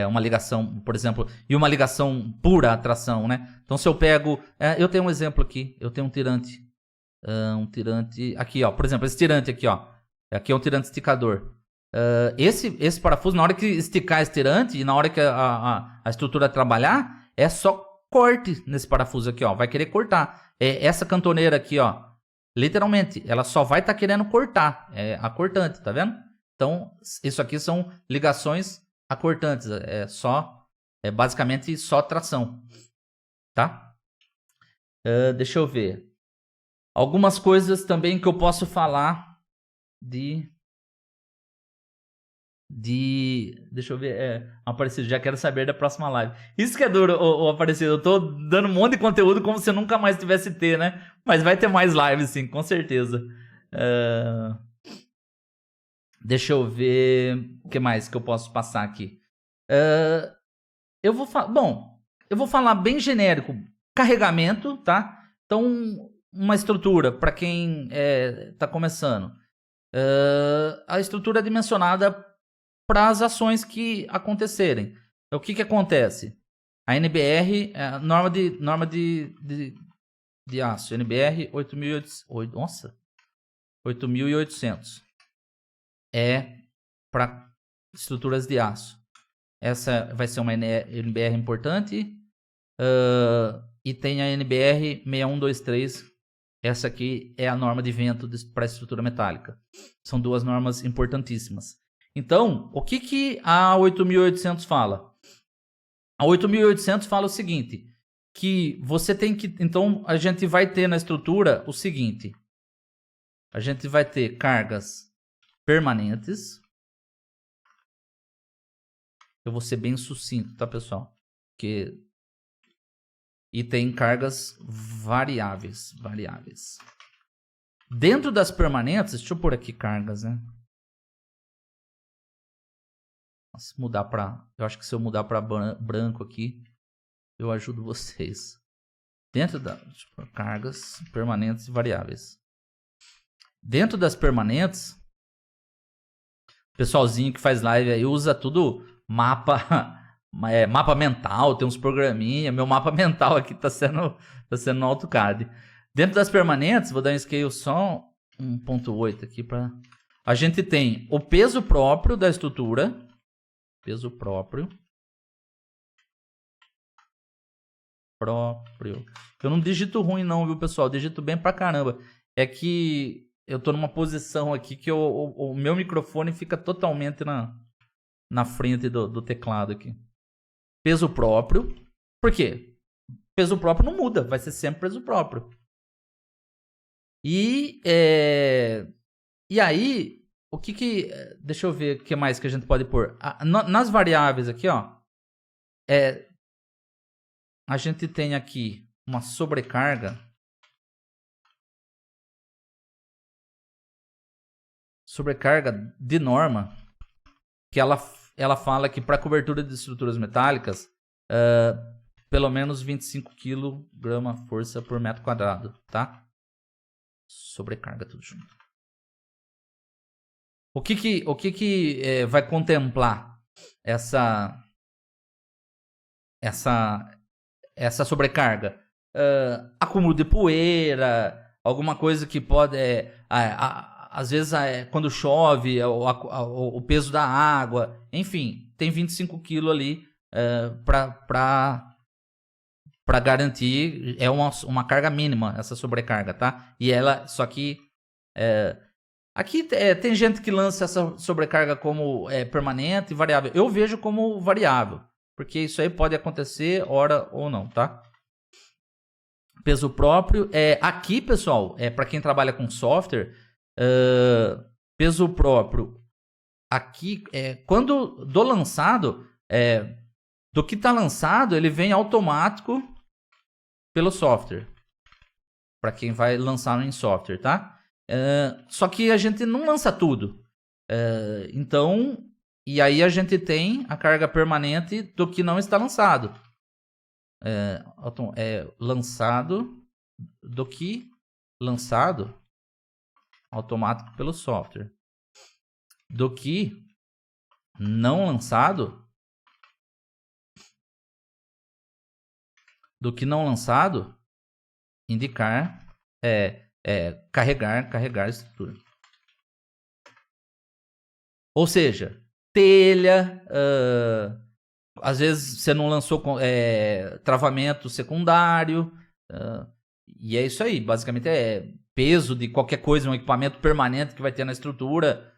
A: uma ligação, por exemplo, e uma ligação pura à tração, né? Então, se eu pego... eu tenho um exemplo aqui, eu tenho um tirante. Aqui, ó, por exemplo, esse tirante aqui, ó. Aqui é um tirante esticador. Esse parafuso, na hora que esticar esse tirante e na hora que a estrutura trabalhar, é só corte nesse parafuso aqui, ó. Vai querer cortar. Essa cantoneira aqui, ó, literalmente, ela só vai estar querendo cortar. É a cortante, tá vendo? Então, isso aqui são ligações acortantes. Basicamente só tração. Tá? Deixa eu ver. Algumas coisas também que eu posso falar deixa eu ver. Aparecido, já quero saber da próxima live. Isso que é duro, o Aparecido. Eu tô dando um monte de conteúdo como se nunca mais tivesse ter, né? Mas vai ter mais lives, sim, com certeza. Deixa eu ver o que mais que eu posso passar aqui. Eu vou falar bem genérico. Carregamento, tá? Então, uma estrutura, para quem está começando. A estrutura é dimensionada para as ações que acontecerem. Então, o que acontece? A NBR, norma de aço, NBR 8.800. É para estruturas de aço. Essa vai ser uma NBR importante. E tem a NBR 6123. Essa aqui é a norma de vento para estrutura metálica. São duas normas importantíssimas. Então, o que a 8.800 fala? A 8.800 fala o seguinte, que você tem que... Então, a gente vai ter na estrutura o seguinte. A gente vai ter cargas permanentes. Eu vou ser bem sucinto, tá, pessoal? E tem cargas variáveis. Dentro das permanentes, deixa eu pôr aqui cargas, né? Nossa, eu acho que se eu mudar para branco aqui, eu ajudo vocês. Dentro cargas permanentes e variáveis. Dentro das permanentes, o pessoalzinho que faz live aí usa tudo mapa mental, tem uns programinha. Meu mapa mental aqui tá sendo no AutoCAD. Dentro das permanentes, vou dar um scale só 1.8 aqui para a gente tem o peso próprio da estrutura, peso próprio. Eu não digito ruim não, viu, pessoal? Eu digito bem pra caramba. É que eu tô numa posição aqui que o meu microfone fica totalmente na frente do teclado aqui. Peso próprio. Por quê? Peso próprio não muda, vai ser sempre peso próprio. E aí, o que deixa eu ver o que mais que a gente pode pôr. Nas variáveis aqui, ó, a gente tem aqui uma sobrecarga. Sobrecarga de norma, que ela fala que para cobertura de estruturas metálicas, pelo menos 25 kg força por metro quadrado, tá? Sobrecarga tudo junto. O que vai contemplar essa sobrecarga? Acúmulo de poeira, alguma coisa que pode... às vezes, quando chove, o peso da água, enfim, tem 25 kg ali para garantir, é uma carga mínima essa sobrecarga, tá? E ela, só que aqui tem gente que lança essa sobrecarga como permanente e variável. Eu vejo como variável, porque isso aí pode acontecer hora ou não, tá? Peso próprio, aqui, pessoal, para quem trabalha com software, peso próprio, aqui, quando do lançado, do que está lançado, ele vem automático pelo software, para quem vai lançar em software, tá? Só que a gente não lança tudo, então, e aí a gente tem a carga permanente do que não está lançado, lançado do que lançado automático pelo software, do que não lançado, indicar carregar a estrutura. Ou seja, telha, às vezes você não lançou travamento secundário, e é isso aí, basicamente peso de qualquer coisa, um equipamento permanente que vai ter na estrutura,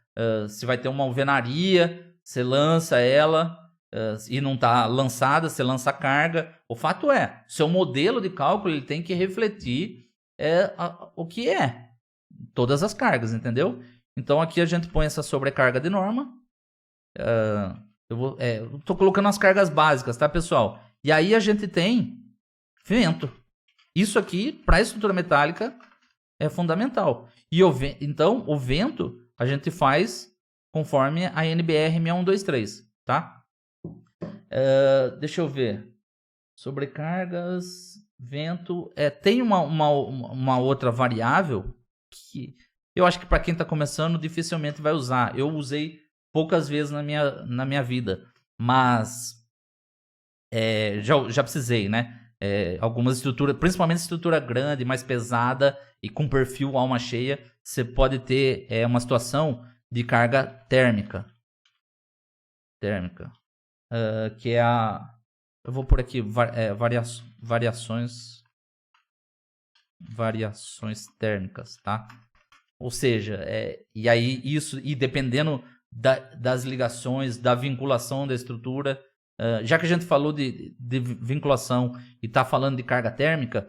A: se vai ter uma alvenaria, você lança ela, e não está lançada, você lança a carga. O fato seu modelo de cálculo ele tem que refletir o que todas as cargas, entendeu? Então aqui a gente põe essa sobrecarga de norma. Eu estou colocando as cargas básicas, tá, pessoal? E aí a gente tem vento. Isso aqui, para a estrutura metálica, é fundamental. E então, o vento a gente faz conforme a NBR 6123, tá? Deixa eu ver. Sobrecargas, vento. Tem uma outra variável que eu acho que para quem está começando dificilmente vai usar. Eu usei poucas vezes na minha vida, mas já precisei, né? Algumas estruturas, principalmente estrutura grande, mais pesada e com perfil alma cheia, você pode ter uma situação de carga térmica. Que é eu vou por aqui variações térmicas, tá? Ou seja, e aí isso, e dependendo das ligações, da vinculação da estrutura, já que a gente falou de vinculação e está falando de carga térmica,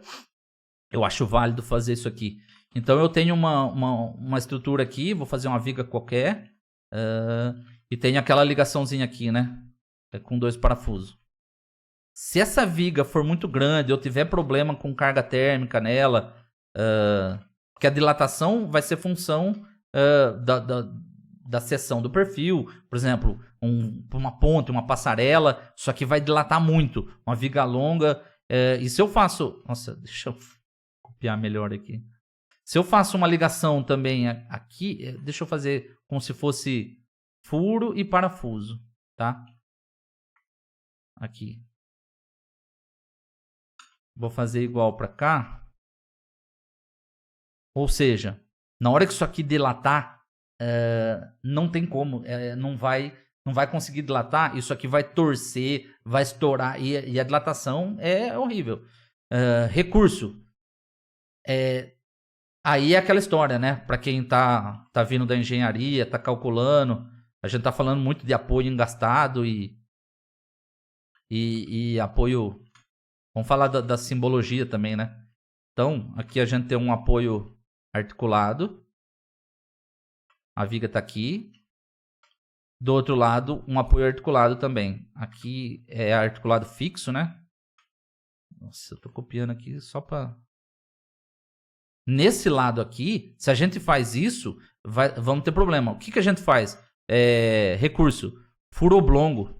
A: eu acho válido fazer isso aqui. Então eu tenho uma estrutura aqui, vou fazer uma viga qualquer, e tem aquela ligaçãozinha aqui, né? Com 2 parafusos. Se essa viga for muito grande, ou tiver problema com carga térmica nela, porque a dilatação vai ser função da seção do perfil. Por exemplo, uma ponte, uma passarela, isso aqui vai dilatar muito. Uma viga longa. E se eu faço... Nossa, deixa eu copiar melhor aqui. Se eu faço uma ligação também aqui, deixa eu fazer como se fosse furo e parafuso, tá? Aqui. Vou fazer igual para cá. Ou seja, na hora que isso aqui dilatar, não tem como, não vai conseguir dilatar, isso aqui vai torcer, vai estourar, e a dilatação é horrível. Recurso. Aí é aquela história, né? Para quem tá vindo da engenharia, tá calculando, a gente tá falando muito de apoio engastado e apoio... Vamos falar da simbologia também, né? Então, aqui a gente tem um apoio articulado. A viga tá aqui. Do outro lado, um apoio articulado também. Aqui é articulado fixo, né? Nossa, eu tô copiando aqui só para... Nesse lado aqui, se a gente faz isso, vamos ter problema. O que a gente faz? Recurso. Furo oblongo.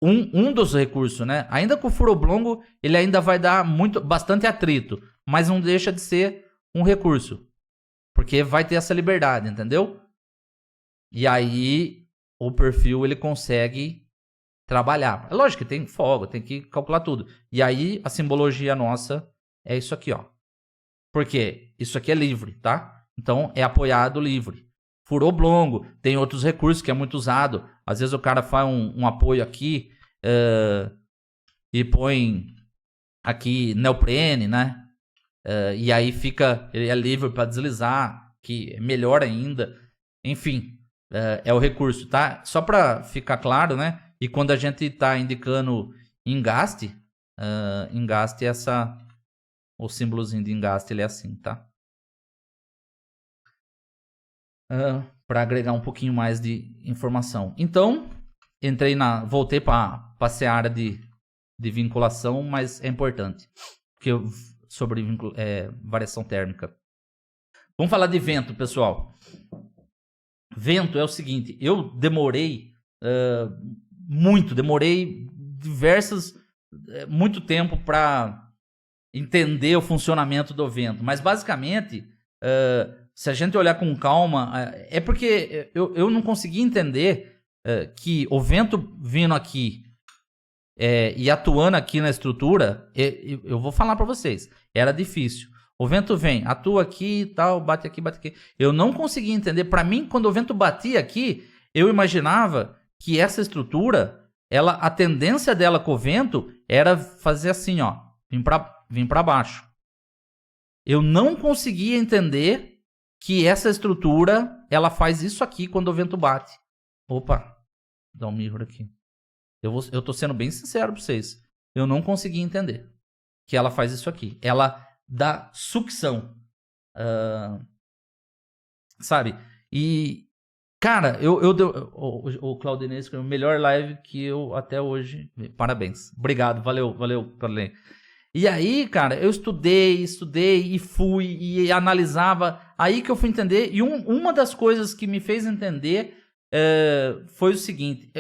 A: Um dos recursos, né? Ainda com o furo oblongo, ele ainda vai dar bastante atrito. Mas não deixa de ser um recurso. Porque vai ter essa liberdade, entendeu? E aí, o perfil, ele consegue trabalhar. É lógico que tem folga, tem que calcular tudo. E aí, a simbologia nossa é isso aqui, ó. Porque isso aqui é livre, tá? Então, é apoiado livre. Furo oblongo, tem outros recursos que é muito usado. Às vezes o cara faz um apoio aqui e põe aqui neoprene, né? E aí ele é livre para deslizar, que é melhor ainda. Enfim, é o recurso, tá? Só para ficar claro, né? E quando a gente está indicando engaste, engaste o símbolozinho de engaste ele é assim, tá? Para agregar um pouquinho mais de informação. Então, voltei para a seara de vinculação, mas é importante sobre variação térmica. Vamos falar de vento, pessoal. Vento é o seguinte, eu demorei muito tempo para entender o funcionamento do vento, mas basicamente, se a gente olhar com calma, é porque eu não consegui entender que o vento vindo aqui e atuando aqui na estrutura, eu vou falar para vocês, era difícil. O vento vem, atua aqui e tal, bate aqui, bate aqui. Eu não consegui entender. Para mim, quando o vento batia aqui, eu imaginava que essa estrutura, a tendência dela com o vento era fazer assim, ó, vir para baixo. Eu não conseguia entender que essa estrutura, ela faz isso aqui quando o vento bate. Opa, dá um mirror aqui. Eu tô sendo bem sincero para vocês. Eu não consegui entender que ela faz isso aqui. Ela dá sucção. Sabe? E, cara, o Claudinei escreveu o melhor live que eu até hoje. Parabéns. Obrigado. Valeu, Claudinei. E aí, cara, eu estudei e fui e analisava. Aí que eu fui entender. E uma das coisas que me fez entender foi o seguinte.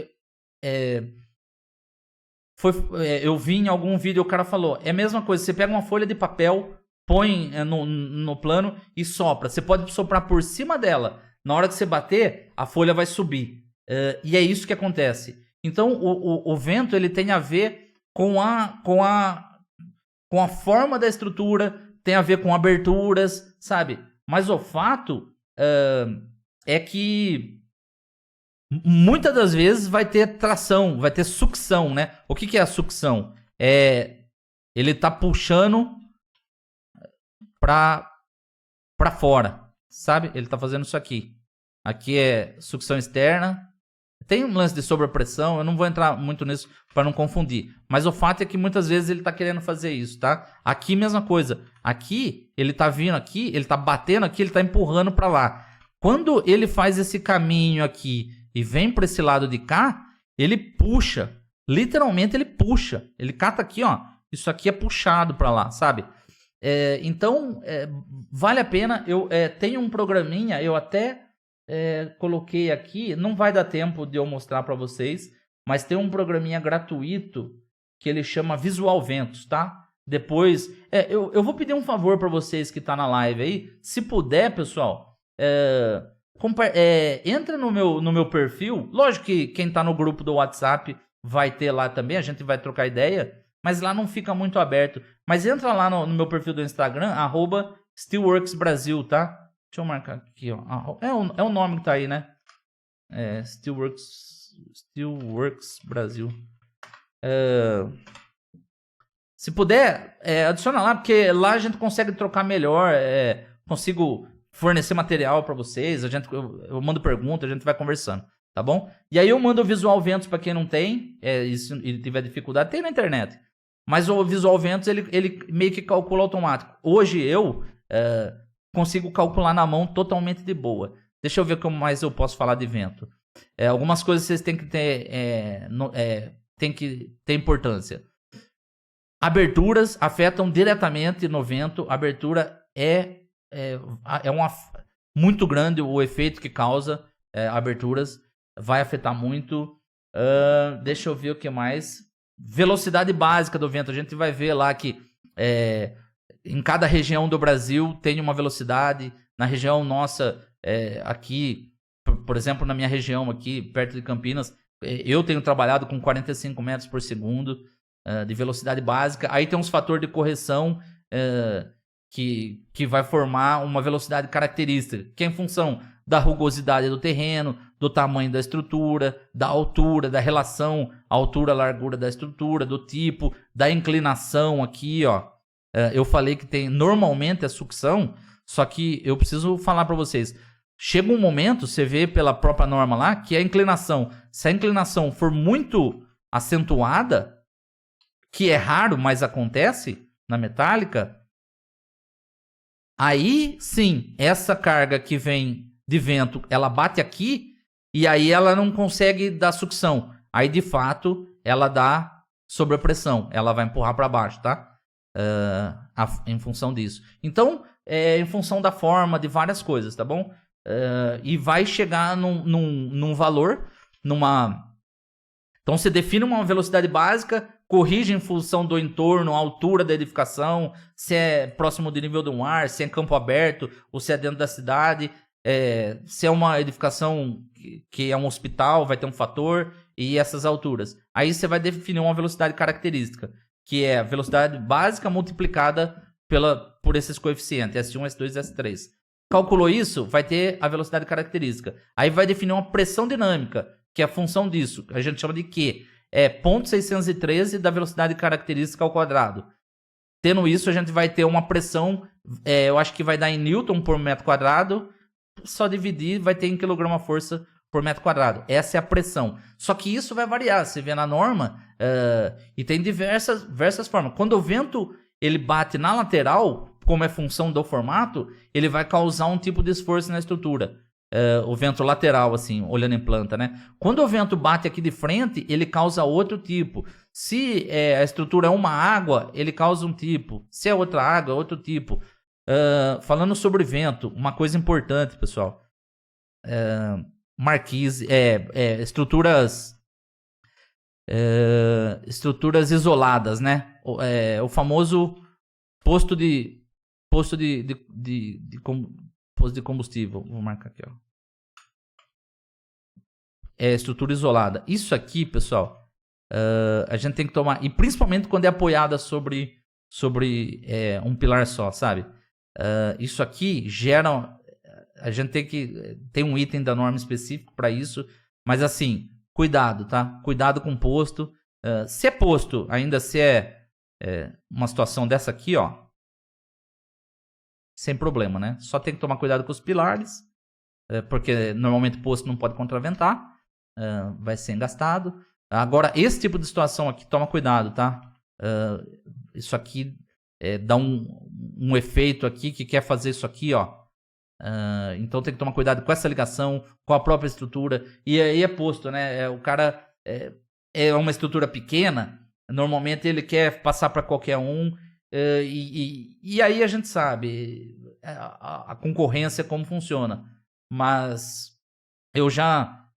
A: Eu vi em algum vídeo, o cara falou, é a mesma coisa, você pega uma folha de papel, põe no plano e sopra. Você pode soprar por cima dela. Na hora que você bater, a folha vai subir. E é isso que acontece. Então, o vento ele tem a ver com a forma da estrutura, tem a ver com aberturas, sabe? Mas o fato é que muitas das vezes vai ter tração, vai ter sucção, né? O que é a sucção? Ele tá puxando para fora, sabe? Ele tá fazendo isso aqui. Aqui é sucção externa. Tem um lance de sobrepressão, eu não vou entrar muito nisso para não confundir. Mas o fato é que muitas vezes ele tá querendo fazer isso, tá? Aqui, mesma coisa. Aqui, ele tá vindo aqui, ele tá batendo aqui, ele tá empurrando para lá. Quando ele faz esse caminho aqui e vem para esse lado de cá, ele puxa. Literalmente ele puxa. Ele cata aqui, ó. Isso aqui é puxado para lá, sabe? Então, vale a pena. Eu tenho um programinha, eu até coloquei aqui. Não vai dar tempo de eu mostrar para vocês, mas tem um programinha gratuito que ele chama Visual Ventos, tá? Depois, eu vou pedir um favor para vocês que tá na live aí. Se puder, pessoal, entra no meu perfil. Lógico que quem tá no grupo do WhatsApp vai ter lá também, a gente vai trocar ideia, mas lá não fica muito aberto. Mas entra lá no meu perfil do Instagram, @SteelWorksBrasil, tá? Deixa eu marcar aqui, ó. É o nome que tá aí, né? SteelWorks Brasil. Se puder, adiciona lá, porque lá a gente consegue trocar melhor, consigo fornecer material para vocês, eu mando pergunta, a gente vai conversando, tá bom? E aí eu mando o Visual Ventos para quem não tem, se ele tiver dificuldade, tem na internet. Mas o Visual Ventos, ele meio que calcula automático. Hoje eu consigo calcular na mão totalmente de boa. Deixa eu ver como mais eu posso falar de vento. Algumas coisas vocês têm que ter, tem que ter importância. Aberturas afetam diretamente no vento. Abertura muito grande o efeito que causa. Aberturas vai afetar muito. Deixa eu ver o que mais. Velocidade básica do vento. A gente vai ver lá que em cada região do Brasil tem uma velocidade. Na região nossa, aqui, por exemplo, na minha região aqui, perto de Campinas, eu tenho trabalhado com 45 metros por segundo de velocidade básica. Aí tem uns fatores de correção que vai formar uma velocidade característica, que é em função da rugosidade do terreno, do tamanho da estrutura, da altura, da relação altura-largura da estrutura, do tipo, da inclinação aqui, ó. Eu falei que tem normalmente a sucção, só que eu preciso falar para vocês. Chega um momento, você vê pela própria norma lá, que a inclinação, se a inclinação for muito acentuada, que é raro, mas acontece na metálica, aí sim, essa carga que vem de vento, ela bate aqui e aí ela não consegue dar sucção. Aí, de fato, ela dá sobrepressão, ela vai empurrar para baixo, tá? Em função disso. Então, em função da forma, de várias coisas, tá bom? E vai chegar num valor, Então, você define uma velocidade básica, corrige em função do entorno, a altura da edificação, se é próximo do nível do mar, se é em campo aberto, ou se é dentro da cidade, se é uma edificação que é um hospital, vai ter um fator, e essas alturas. Aí você vai definir uma velocidade característica, que é a velocidade básica multiplicada por esses coeficientes, S1, S2 e S3. Calculou isso, vai ter a velocidade característica. Aí vai definir uma pressão dinâmica, que é a função disso. A gente chama de Q. 0,613 da velocidade característica ao quadrado. Tendo isso, a gente vai ter uma pressão, eu acho que vai dar em Newton por metro quadrado. Só dividir, vai ter em quilograma-força por metro quadrado. Essa é a pressão. Só que isso vai variar. Você vê na norma, e tem diversas formas. Quando o vento ele bate na lateral, como é função do formato, ele vai causar um tipo de esforço na estrutura. O vento lateral, assim, olhando em planta, né? Quando o vento bate aqui de frente, ele causa outro tipo. Se a estrutura é uma água, ele causa um tipo. Se é outra água, outro tipo. Falando sobre vento, uma coisa importante, pessoal. Marquise, estruturas isoladas, né? O famoso posto de combustível. Vou marcar aqui, ó. Estrutura isolada. Isso aqui, pessoal, a gente tem que tomar, e principalmente quando é apoiada sobre um pilar só, sabe? Isso aqui gera, a gente tem um item da norma específico para isso, mas assim, cuidado, tá? Cuidado com o posto. Se é posto, ainda se é uma situação dessa aqui, ó, sem problema, né? Só tem que tomar cuidado com os pilares, porque normalmente o posto não pode contraventar, vai ser engastado. Agora, esse tipo de situação aqui, toma cuidado, tá? Isso aqui dá um efeito aqui que quer fazer isso aqui, ó. Então tem que tomar cuidado com essa ligação, com a própria estrutura. E aí é posto, né? O cara é uma estrutura pequena, Normalmente ele quer passar para qualquer um. E aí a gente sabe a concorrência como funciona. Mas eu já,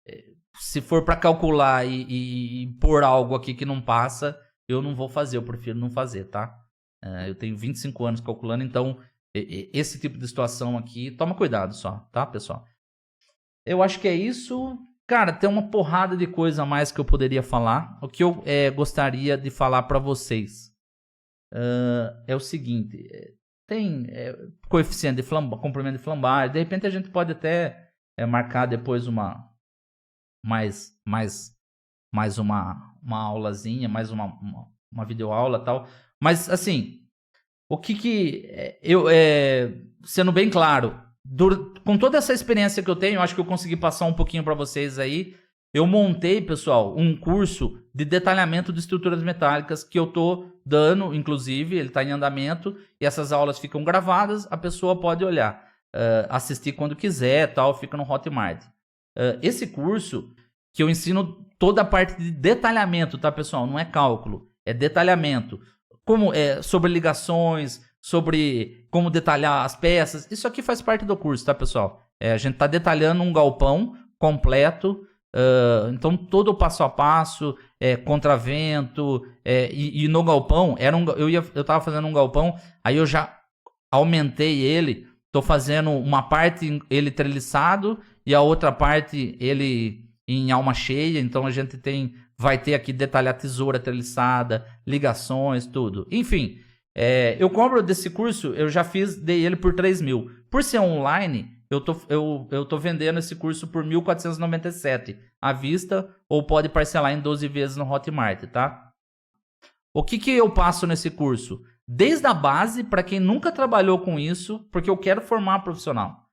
A: se for para calcular e pôr algo aqui que não passa, eu não vou fazer, eu prefiro não fazer, tá? Eu tenho 25 anos calculando, então esse tipo de situação aqui, toma cuidado só, tá, pessoal? Eu acho que é isso. Cara, tem uma porrada de coisa a mais que eu poderia falar. O que eu gostaria de falar para vocês é o seguinte: tem coeficiente de comprimento de flambagem. De repente a gente pode até marcar depois mais uma aulazinha, mais uma videoaula e tal. Mas assim, o que eu sendo bem claro, com toda essa experiência que eu tenho, eu acho que eu consegui passar um pouquinho para vocês aí. Eu montei, pessoal, um curso de detalhamento de estruturas metálicas que eu tô dando, inclusive, ele está em andamento, e essas aulas ficam gravadas, a pessoa pode olhar, assistir quando quiser, tal, fica no Hotmart. Esse curso, que eu ensino toda a parte de detalhamento, tá, pessoal? Não é cálculo, é detalhamento. Sobre ligações, sobre como detalhar as peças. Isso aqui faz parte do curso, tá, pessoal? A gente tá detalhando um galpão completo. Então, todo o passo a passo, contravento, e no galpão, eu tava fazendo um galpão, aí eu já aumentei ele, tô fazendo uma parte ele treliçado e a outra parte ele em alma cheia, então a gente vai ter aqui detalhar tesoura treliçada, ligações, tudo. Enfim, eu cobro desse curso, eu já dei ele por 3 mil. Por ser online, eu tô vendendo esse curso por 1.497 à vista, ou pode parcelar em 12 vezes no Hotmart, tá? O que eu passo nesse curso? Desde a base, para quem nunca trabalhou com isso, porque eu quero formar profissional.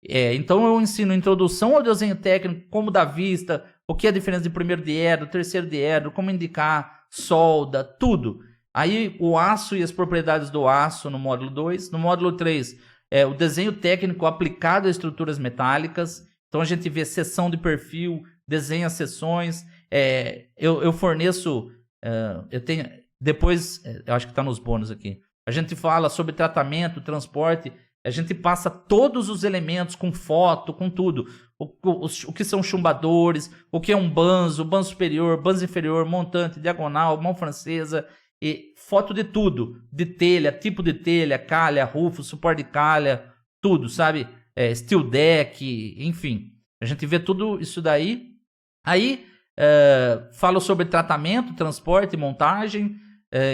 A: Então eu ensino introdução ao desenho técnico, como dar vista, o que é a diferença de primeiro diedro, terceiro diedro, como indicar, solda, tudo. Aí o aço e as propriedades do aço no módulo 2. No módulo 3, o desenho técnico aplicado a estruturas metálicas. Então a gente vê seção de perfil, desenha seções. Eu forneço, eu tenho, depois, eu acho que está nos bônus aqui. A gente fala sobre tratamento, transporte. A gente passa todos os elementos com foto, com tudo. O que são chumbadores, o que é um banzo superior, banzo inferior, montante, diagonal, mão francesa, e foto de tudo. De telha, tipo de telha, calha, rufo, suporte de calha, tudo, sabe? Steel deck, enfim. A gente vê tudo isso daí. Aí, falo sobre tratamento, transporte, montagem.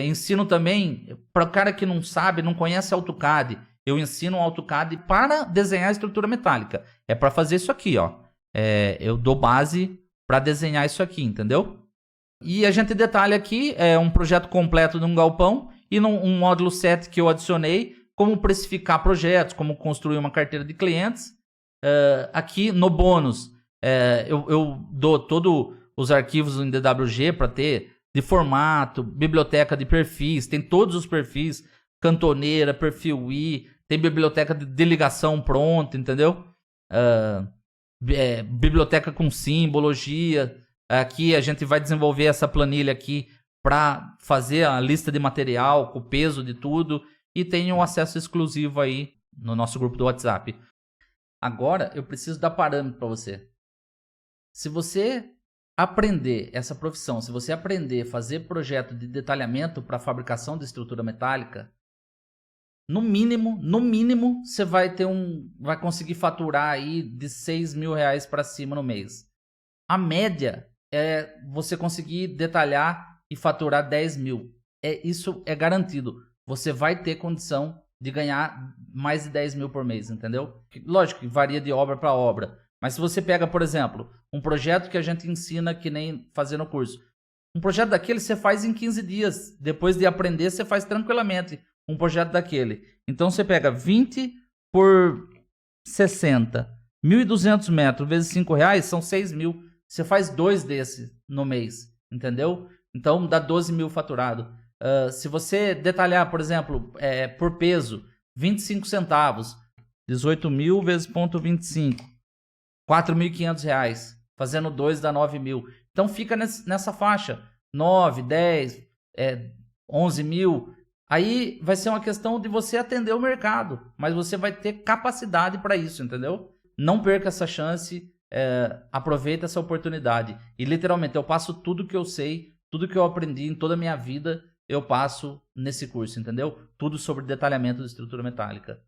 A: Ensino também, para o cara que não sabe, não conhece AutoCAD, eu ensino o AutoCAD para desenhar a estrutura metálica. É para fazer isso aqui, ó. Eu dou base para desenhar isso aqui, entendeu? E a gente detalha aqui um projeto completo de um galpão e um módulo 7 que eu adicionei, como precificar projetos, como construir uma carteira de clientes. Aqui no bônus, eu dou todos os arquivos em DWG para ter de formato, biblioteca de perfis, tem todos os perfis, cantoneira, perfil I, tem biblioteca de ligação pronta, entendeu? Biblioteca com simbologia. Aqui a gente vai desenvolver essa planilha aqui para fazer a lista de material, com o peso de tudo, e tem um acesso exclusivo aí no nosso grupo do WhatsApp. Agora eu preciso dar parâmetro para você. Se você aprender essa profissão, se você aprender a fazer projeto de detalhamento para fabricação de estrutura metálica, no mínimo, você vai conseguir faturar aí de 6 mil reais para cima no mês. A média é você conseguir detalhar e faturar 10 mil. Isso é garantido. Você vai ter condição de ganhar mais de 10 mil por mês, entendeu? Lógico que varia de obra para obra. Mas se você pega, por exemplo, um projeto que a gente ensina que nem fazer no curso. Um projeto daquele você faz em 15 dias. Depois de aprender, você faz tranquilamente um projeto daquele. Então você pega 20 por 60. 1.200 metros vezes 5 reais são 6 mil. Você faz 2 desses no mês, entendeu? Então dá 12 mil faturado. Se você detalhar, por exemplo, por peso, 25 centavos. 18 mil vezes 0,25. 4.500 reais. Fazendo 2 dá 9 mil. Então fica nessa faixa. 9, 10. 11 mil. Aí vai ser uma questão de você atender o mercado, mas você vai ter capacidade para isso, entendeu? Não perca essa chance, aproveita essa oportunidade. E literalmente, eu passo tudo que eu sei, tudo que eu aprendi em toda a minha vida, eu passo nesse curso, entendeu? Tudo sobre detalhamento de estrutura metálica.